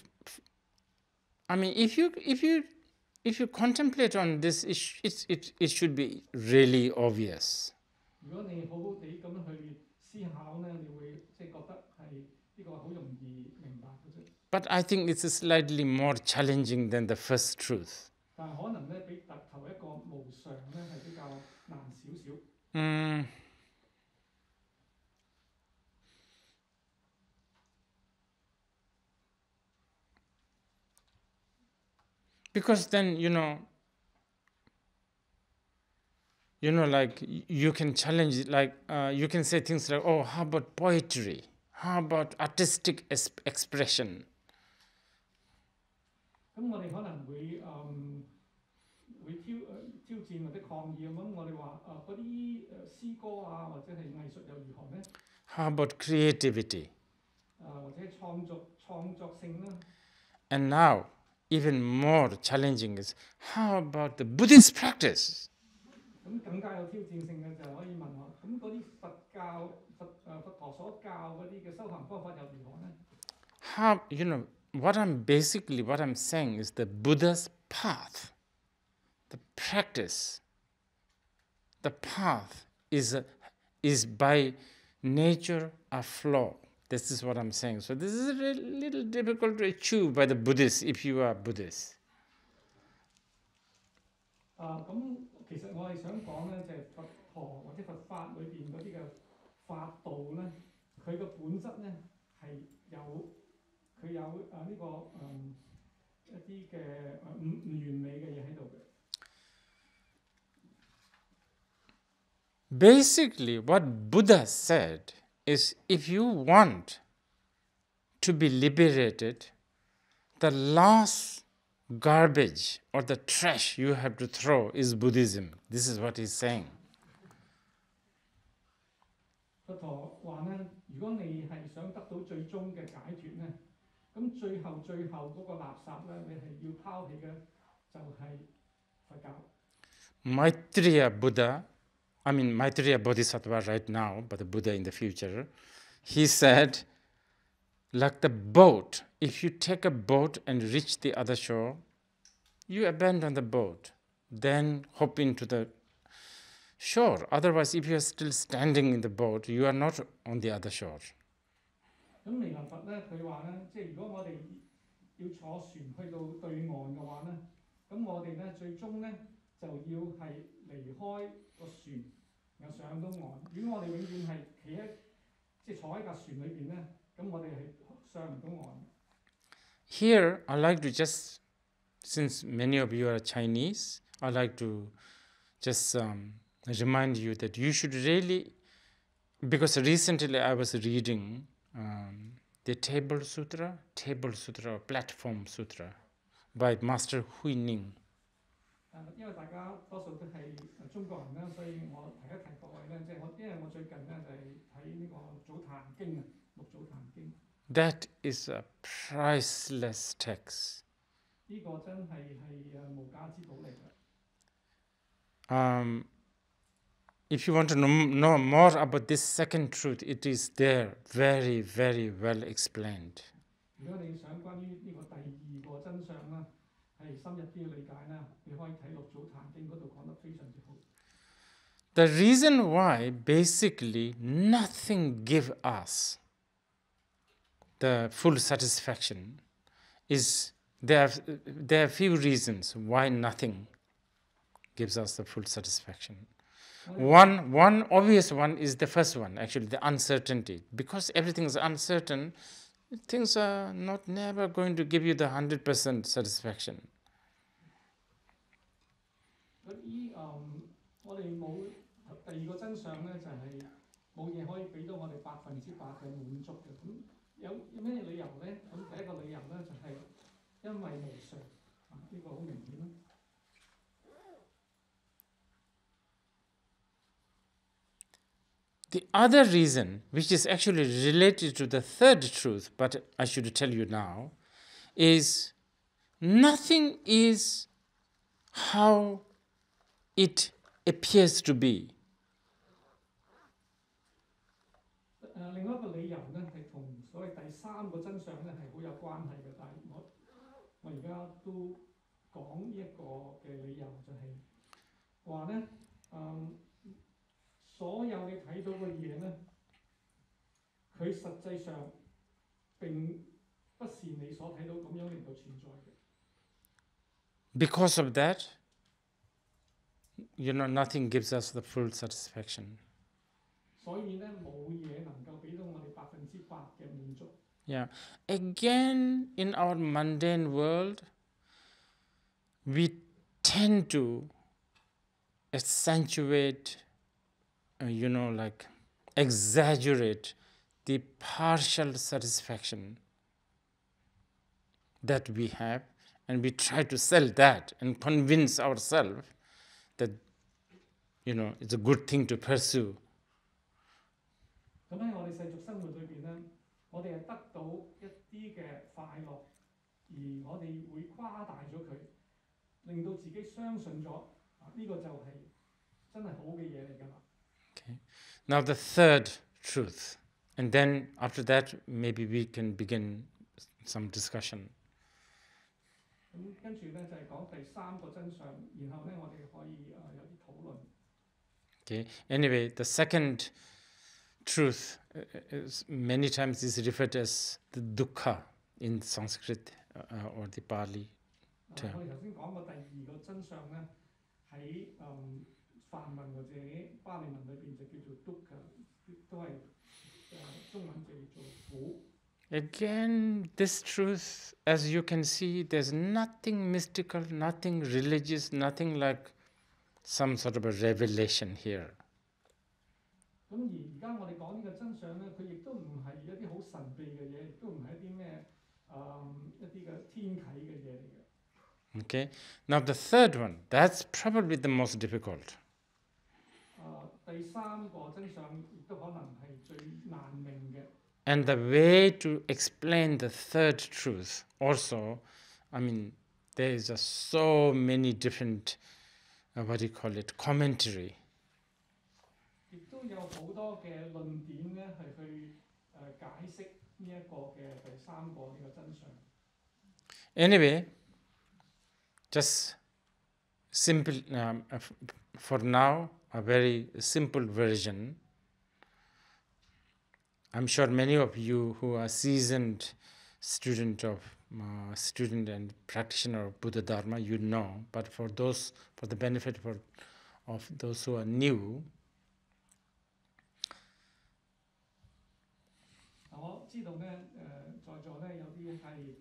if you contemplate on this, it should be really obvious. 如果你好好地咁樣去思考咧，你會即係覺得係呢個好容易明白嘅啫。But I think it's slightly more challenging than the first truth. 但係可能咧，比頭一個無常咧係比較難少少。Because then, like you can challenge it, like you can say things like, oh, how about poetry? How about artistic expression? 咁我哋可能會挑戰或者抗議咁，我哋話嗰啲詩歌啊或者係藝術又如何呢？How about creativity? 或者創作性啦。And now, even more challenging is, how about the Buddhist practice? 咁更加有挑戰性嘅就可以問我，咁嗰啲佛陀所教嗰啲嘅修行方法又如何呢？ How, what I'm saying is the Buddha's path, the practice, the path is by nature a flaw. This is what I'm saying. So this is a little difficult to achieve by the Buddhists if you are Buddhist. 咁其實我係想講咧，就係佛陀或者佛法裏邊嗰啲嘅法道咧，佢嘅本質咧係佢有一啲嘅唔完美嘅嘢喺度嘅。Basically, what Buddha said is, if you want to be liberated, the last garbage or the trash you have to throw is Buddhism. This is what he's saying. 佛陀話咧，如果你係想得到最終嘅解脫咧，咁最後嗰個垃圾咧，你係要拋棄嘅就係佛教。Maitreya Buddha, Maitreya Bodhisattva right now, but the Buddha in the future, he said, like the boat, if you take a boat and reach the other shore, you abandon the boat, then hop into the shore. Otherwise, if you are still standing in the boat, you are not on the other shore. 咁彌勒佛咧，佢話咧，即係如果我哋要坐船去到對岸嘅話咧，咁我哋咧最終咧就要係離開個船，又上到岸。如果我哋永遠係即係坐喺架船裏邊咧，咁我哋係上唔到岸。Here, I like to just, since many of you are Chinese, I like to just remind you that you should really, because recently I was reading the Table Sutra or Platform Sutra by Master Hui Ning. 因為大家多數都係中國人啦，所以我提一提各位咧，即係因為我最近咧就係睇呢個《早壇經》啊，《六祖壇經》。That is a priceless text. 呢個真係無價之寶嚟嘅。If you want to know more about this second truth, it is there, very, very well explained. 如果你想關於呢個第二個真相啦，係深入啲嘅理解啦，你可以睇《六祖壇經》嗰度講得非常之好。The reason why basically nothing gives us the full satisfaction is there are few reasons why nothing gives us the full satisfaction. One obvious one is the first one, actually, the uncertainty. Because everything is uncertain, things are never going to give you the 100% satisfaction. 我哋冇第二個真相咧，就係冇嘢可以俾到我哋100%嘅滿足嘅。咁有咩理由咧？咁第一個理由咧就係因為無常，呢個好明顯啦。The other reason, which is actually related to the third truth, but I should tell you now, is nothing is how it appears to be. 另一個理由咧係同所謂第三個真相咧係好有關係嘅，但係我而家都講呢一個嘅理由就係話咧，所有你睇到嘅嘢咧，佢實際上並不是你所睇到咁樣嚟到存在嘅。Because of that, nothing gives us the full satisfaction. 所以咧，冇嘢能夠俾到我哋100%嘅滿足。Yeah. Again, in our mundane world, we tend to accentuate, like exaggerate the partial satisfaction that we have, and we try to sell that and convince ourselves that it's a good thing to pursue. 咁喺我哋世俗生活裏邊咧，我哋係得到一啲嘅快樂，而我哋會誇大咗佢，令到自己相信咗呢個就係真係好嘅嘢嚟㗎啦。Okay. Now the third truth, and then after that maybe we can begin some discussion. 咁跟住咧就係講第三個真相，然後咧我哋可以有啲討論。Okay. Anyway, the second truth many times is referred as the dukkha in Sanskrit or the Pali term. 我哋頭先講過第二個真相咧，喺梵文或者巴利文裏邊就叫做 dukkha， 都係中文就叫做苦。Again, this truth, as you can see, there's nothing mystical, nothing religious, nothing like some sort of a revelation here. 咁而家我哋講呢個真相咧，佢亦都唔係一啲好神秘嘅嘢，亦都唔係一啲咩一啲嘅天啟嘅嘢嚟嘅。Okay. Now the third one, that's probably the most difficult. 第三個真相亦都可能係最難明嘅。And the way to explain the third truth also, there is just so many different, commentary. 亦都有好多嘅論點咧，係去解釋呢一個嘅第三個呢個真相。Anyway, just simple, for now, a very simple version. I'm sure many of you who are seasoned student and practitioner of Buddhadharma, you know. But for the benefit of those who are new, 我知道咧，在座咧有啲係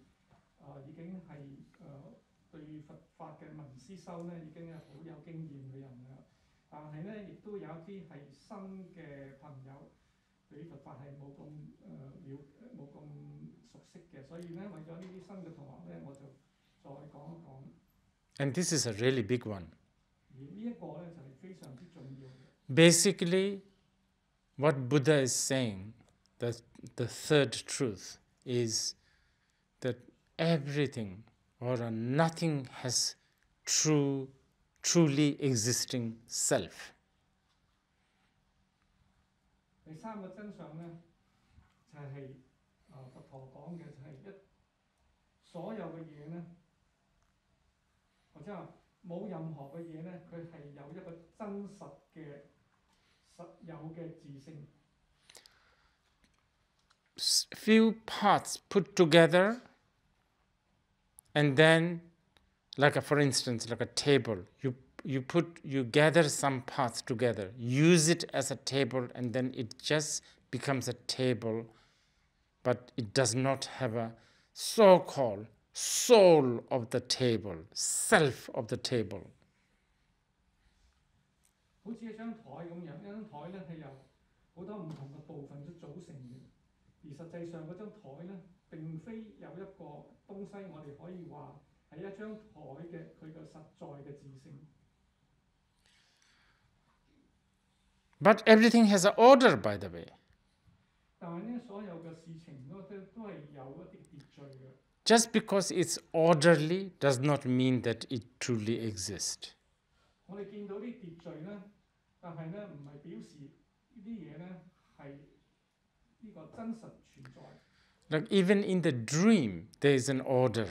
已經係對佛法嘅聞思修咧已經係好有經驗嘅人啦。但係咧，亦都有一啲係新嘅朋友。對佛法係冇咁熟悉嘅，所以咧為咗呢啲新嘅同學咧，我就再講一講。And this is a really big one. 而呢一個咧就係非常之重要嘅。Basically, what Buddha is saying, that the third truth is that everything or nothing has truly existing self. 第三個真相咧，就係佛陀講嘅，就係所有嘅嘢咧，或者話冇任何嘅嘢咧，佢係有一個真實嘅實有嘅自性。Few parts put together, and then, for instance, like a table, you gather some parts together, use it as a table, and then it just becomes a table, but it does not have a so-called soul of the table, self of the table. 好似一張台咁樣，一張台咧係由好多唔同嘅部分組成嘅，而實際上嗰張台咧並非有一個東西，我哋可以話係一張台嘅佢嘅實在嘅自性。But everything has an order, by the way. 但係咧，所有嘅事情都係有一啲秩序嘅。Just because it's orderly does not mean that it truly exists. 我哋見到啲秩序咧，但係咧唔係表示呢啲嘢咧係呢個真實存在。Like even in the dream, there is an order.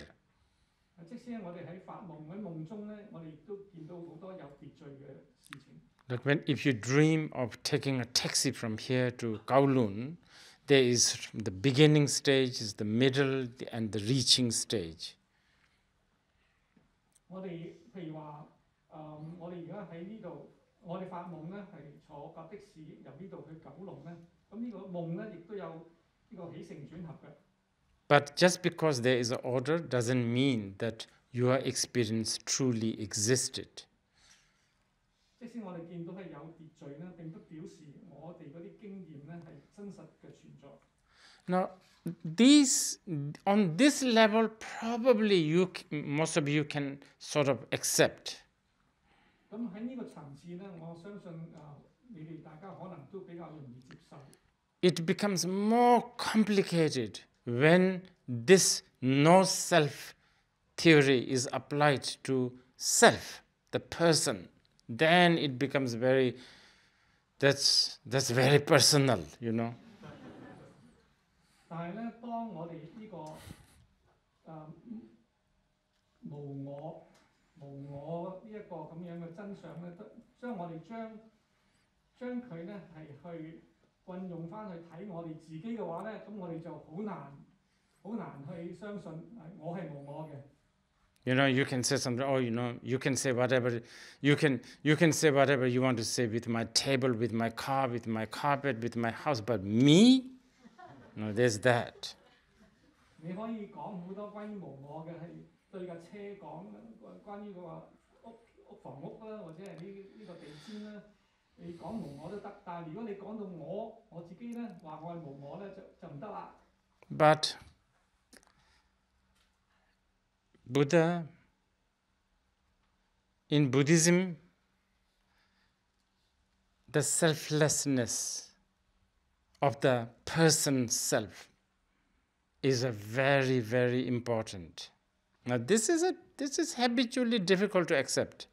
即使我哋喺發夢喺夢中咧，我哋亦都見到好多有秩序嘅事情。Like if you dream of taking a taxi from here to Kowloon, there is the beginning stage, is the middle, and the reaching stage. 我哋譬如話，我哋而家喺呢度，我哋發夢咧係坐架的士由呢度去九龍咧，咁呢個夢咧亦都有呢個起承轉合嘅。But just because there is an order doesn't mean that your experience truly existed. 即使我哋見到係有秩序咧，並不表示我哋嗰啲經驗咧係真實嘅存在。Now, on this level, probably most of you can sort of accept. 咁喺呢個層次咧，我相信你哋大家可能都比較容易接受。It becomes more complicated when this no self theory is applied to self, the person. Then it becomes that's very personal, you know. 但係咧，當我哋呢個無我呢一個咁樣嘅真相咧，將我哋將佢咧係去運用翻去睇我哋自己嘅話咧，咁我哋就好難去相信我係無我嘅。You know, you can say something. Oh, you know, you can say whatever you can say whatever you want to say with my table, with my car, with my carpet, with my house. But me, no, there's that. 你可以講好多關於無我嘅，係對架車講，關於個房屋啦，或者係呢個地氈啦，你講無我都得。但係如果你講到我自己咧，話我係無我咧，就唔得啦。But Buddha, in Buddhism, the selflessness of the person self is a very, very important. Now this is habitually difficult to accept.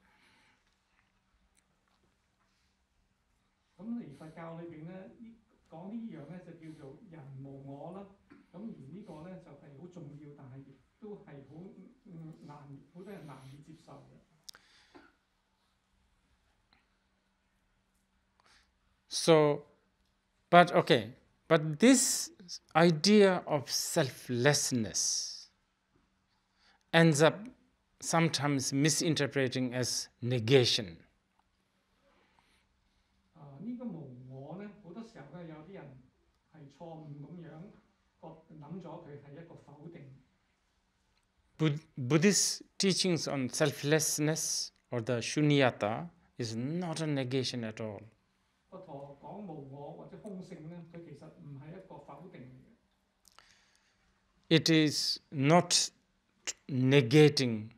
咁而佛教裏邊咧，講呢樣咧就叫做人無我啦。咁而呢個咧就係好重要，但係亦都係好多人難以接受嘅。So, but this idea of selflessness ends up sometimes misinterpreting as negation. 呢個無我咧，好多時候咧有啲人係錯誤咁樣諗咗佢係一個否定。Buddhist teachings on selflessness or the shunyata is not a negation at all. 佛陀講無我或者空性咧，佢其實唔係一個否定嚟嘅。It is not negating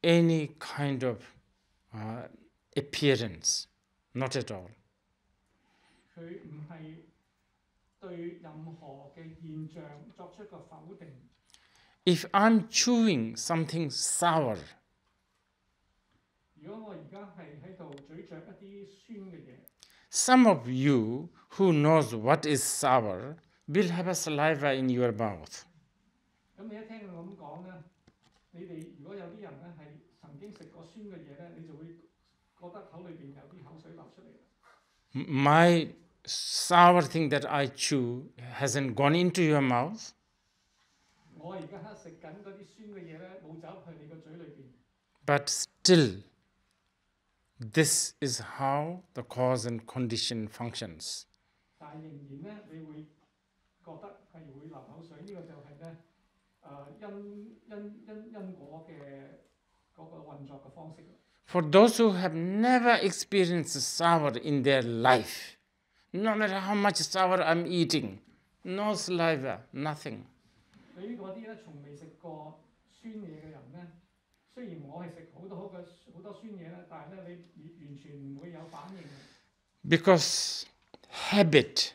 any kind of appearance, not at all. 佢唔係對任何嘅現象作出一個否定。If I'm chewing something sour, 如果我而家係喺度咀嚼一啲酸嘅嘢， some of you who knows what is sour will have a saliva in your mouth. 咁你一聽我咁講咧，你哋如果有啲人咧係曾經食過酸嘅嘢咧，你就會覺得口裏邊有啲口水流出嚟。My sour thing that I chew hasn't gone into your mouth. 我而家食緊嗰啲酸嘅嘢咧，冇走入去你個嘴裏邊。But still, this is how the cause and condition functions. 但係仍然咧，你會覺得係會流口水，呢個就係咧因果嘅嗰個運作嘅方式。For those who have never experienced sour in their life, no matter how much sour I'm eating, no saliva, nothing. 對於嗰啲咧從未食過酸嘢嘅人咧，雖然我係食好多酸嘢咧，但係咧你完全唔會有反應。Because habit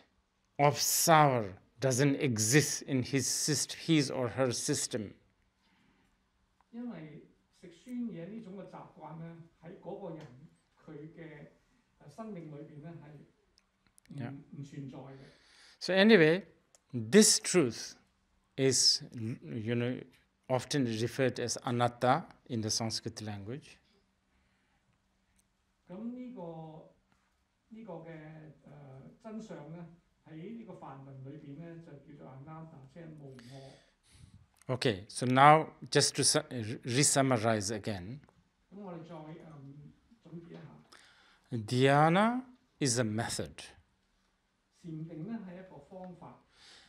of sour doesn't exist in his or her system. 因為食酸嘢呢種嘅習慣咧，喺嗰個人佢嘅生命裏邊咧係唔存在嘅。So anyway, this truth is, often referred as anatta in the Sanskrit language. 咁呢個嘅真相咧，喺呢個梵文裏邊咧就叫做 anatta， 即係無我。Okay, so now just to re-summarize again. 咁我哋再總結一下。Dhyāna is a method. 禪定咧係一個方法。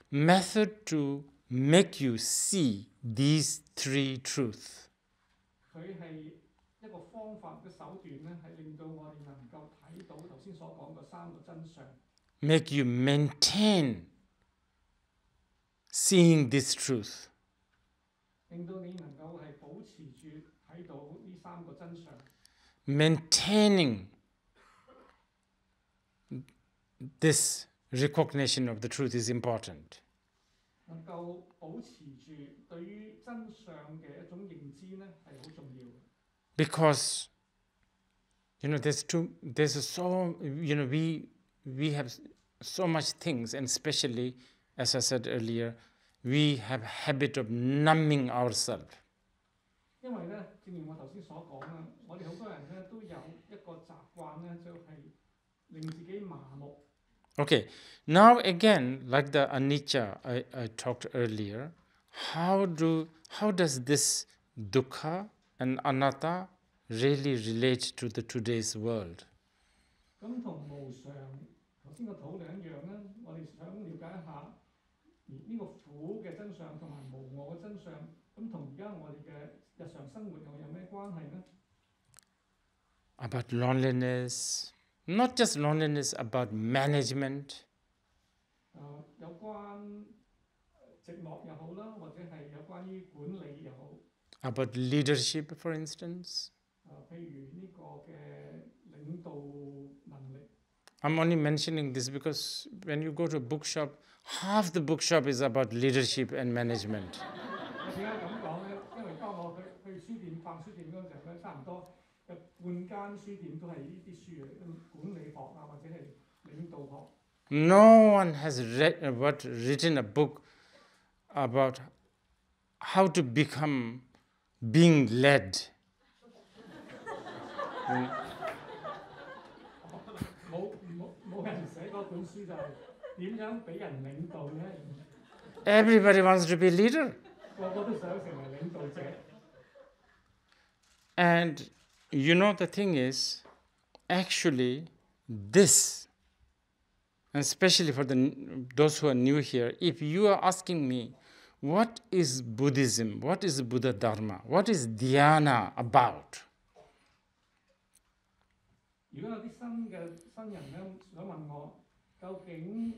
Method to make you see these three truths. 佢佢係一個方法嘅手段咧，係令到我哋能夠睇到頭先所講嘅三個真相。Make you maintain seeing this truth. 令到你能夠係保持住睇到呢三個真相。Maintaining this recognition of the truth is important. 能夠保持住對於真相嘅一種認知咧，係好重要嘅。Because we have so much things, and especially, as I said earlier, we have habit of numbing ourselves. 因為咧，正如我頭先所講啦，我哋好多人咧都有一個習慣咧，就係令自己麻木。Okay, now again, like the anicca I talked earlier, how does this dukkha and anatta really relate to the today's world? 咁同無常頭先個討論一樣咧，我哋想了解一下呢個苦嘅真相同埋無我嘅真相，咁同而家我哋嘅日常生活又有咩關係呢？ About loneliness, not just loneliness, about management. 有關寂寞又好啦，或者係有關於管理又好。About leadership, for instance. 譬如呢個嘅領導能力。I'm only mentioning this because when you go to a bookshop, half the bookshop is about leadership and management. 點解咁講咧？因為當我去書店逛書店嗰陣時候咧，差唔多有半間書店都係呢啲書嘅，管理學啊，或者係領導學。No one has written a book about how to become being led. 冇人寫嗰本書就係點樣俾人領導咧。Everybody wants to be a leader. 個個都想成為領導者。And the thing is, actually, this, and especially for those who are new here, if you are asking me, what is Buddhism, what is Buddhadharma, what is Dhyāna about? 如果有啲新人咧想問我，究竟呢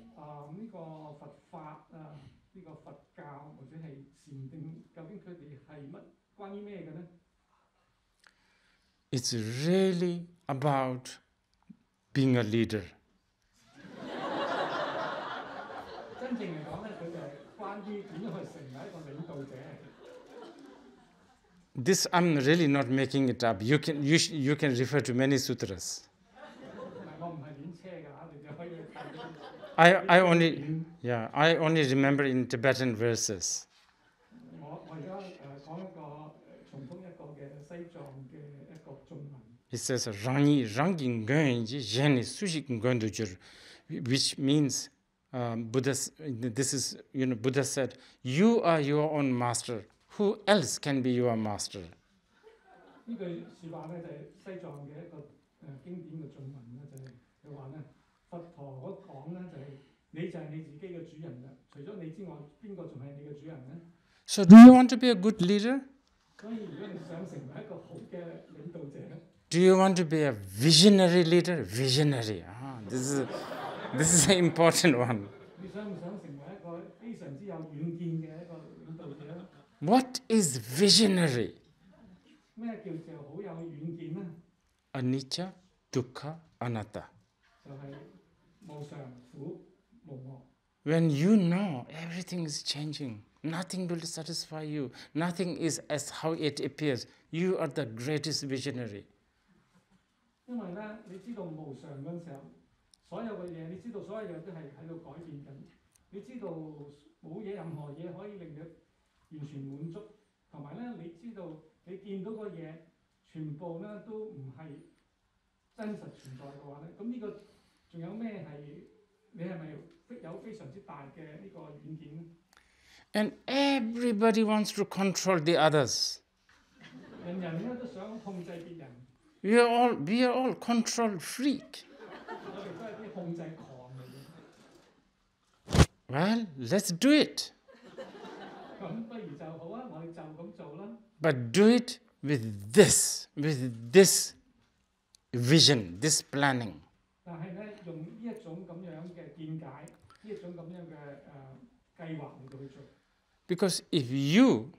個佛法呢個佛教或者係禪定，究竟佢哋係關於咩嘅咧？ It's really about being a leader. 真正嚟講咧，佢就係關於點樣去成為一個領導者。This I'm really not making it up. You can refer to many sutras. I only remember in Tibetan verses. It says rangi ngenji jeni sushi ngendujur, which means Buddha said, you are your own master. Who else can be your master? 呢句説話咧就係西藏嘅一個經典嘅頌文咧，就係佢話咧，佛陀講咧就係你就係你自己嘅主人啦，除咗你之外，邊個仲係你嘅主人咧 ？So do you want to be a good leader? 所以如果你想成為一個好嘅領導者咧 Do you want to be a visionary leader? Visionary. This is an important one. 你想唔想成為一個非常之有遠見嘅一個領導者 What is visionary? 咩叫做好有遠見咧 Anicca, dukkha, anatta. 就係無常、苦、無我。When you know everything is changing, nothing will satisfy you, nothing is as how it appears, you are the greatest visionary. 因為咧，你知道無常嗰陣時候，所有嘅嘢，你知道所有嘢都係喺度改變緊。你知道冇嘢，任何嘢可以令你完全滿足，同埋咧，你知道你見到個嘢，全部咧都唔係真實存在嘅話咧，咁呢個仲有咩係？你係咪有非常之大嘅呢個遠見咧 And everybody wants to control the others. 人人咧都想控制別人。We are all control freak. 我哋都係啲控制狂嚟嘅。Well, let's do it. 咁不如就好啊，我哋就咁做啦。But do it with this vision, this planning. 但係咧，用呢一種咁樣嘅見解，呢一種咁樣嘅計劃嚟到去做。Because if you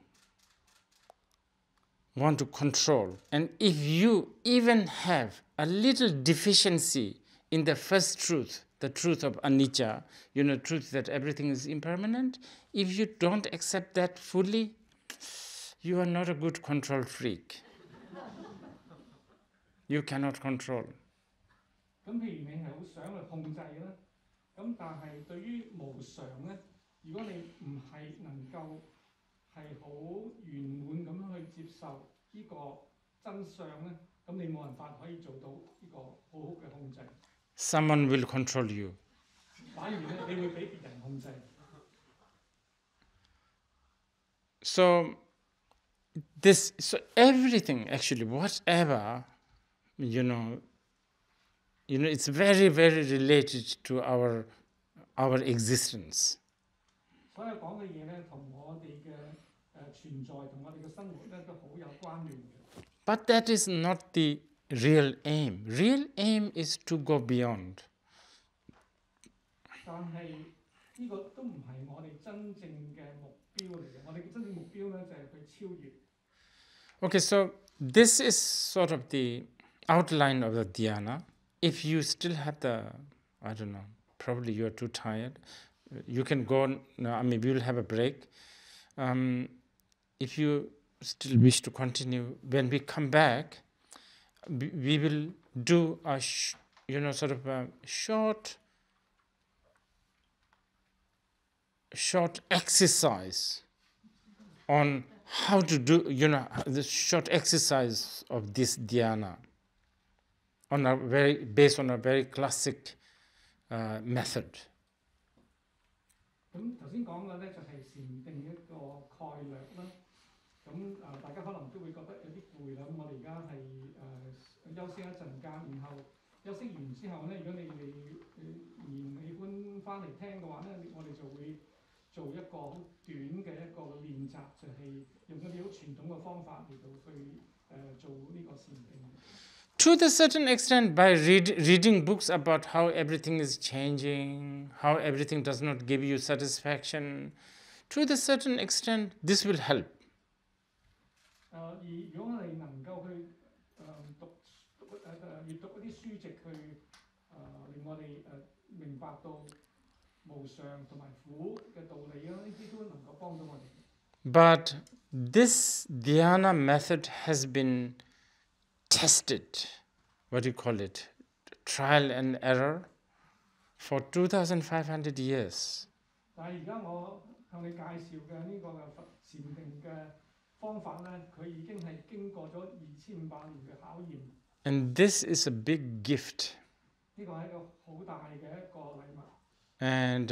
want to control, and if you even have a little deficiency in the first truth, the truth of anicca, truth that everything is impermanent, if you don't accept that fully, you are not a good control freak. You cannot control. 咁譬如你係好想去控制啦，咁但係對於無常咧，如果你唔係能夠係好圓滿咁樣去接受呢個真相咧，咁你冇辦法可以做到呢個好好嘅控制。Someone will control you. 反而咧，你會俾別人控制。So everything actually, whatever, it's very, very related to our existence. 所有講嘅嘢咧，同我哋嘅存在同我哋嘅生活咧都好有關聯嘅。But that is not the real aim. Real aim is to go beyond. 但係呢個都唔係我哋真正嘅目標嚟嘅。我哋嘅真正目標咧就係去超越。Okay, so this is sort of the outline of the Dhyāna. If you still have I don't know, probably you are too tired, you can go, we will have a break. If you still wish to continue, when we come back, we will do a sort of a short exercise on how to do, the short exercise of this Dhyāna based on a very classic method. 咁頭先講嘅咧就係禪定一個概略啦。咁大家可能都會覺得有啲攰啦。咁我哋而家係休息一陣間，然後休息完之後咧，如果你哋仍喜歡翻嚟聽嘅話咧，我哋就會做一個好短嘅一個練習，就係用一啲好傳統嘅方法嚟到去做呢個禪定。To the certain extent, by reading books about how everything is changing, how everything does not give you satisfaction, to the certain extent, this will help. 而如果我哋能夠去閱讀一啲書籍去令我哋明白到無常同埋苦嘅道理啦，呢啲都能夠幫到我哋。But this Dhyāna method has been tested, what do you call it, trial and error, for 2,500 years. 但係而家我向你介紹嘅呢個嘅禪定嘅方法咧，佢已經係經過咗2500年嘅考驗。And this is a big gift. 呢個係一個好大嘅一個禮物。And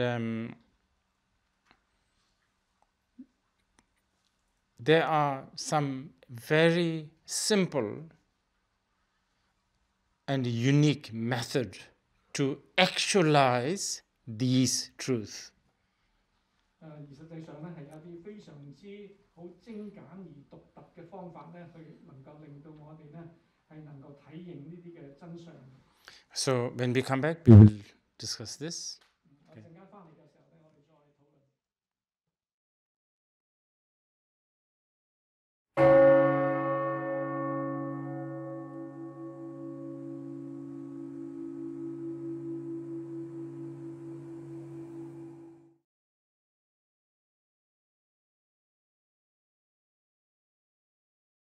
there are some very simple and unique method to actualize these truths. 而實際上咧係有啲非常之好精簡而獨特嘅方法咧，去能夠令到我哋咧係能夠體認呢啲嘅真相。So when we come back, we will discuss this.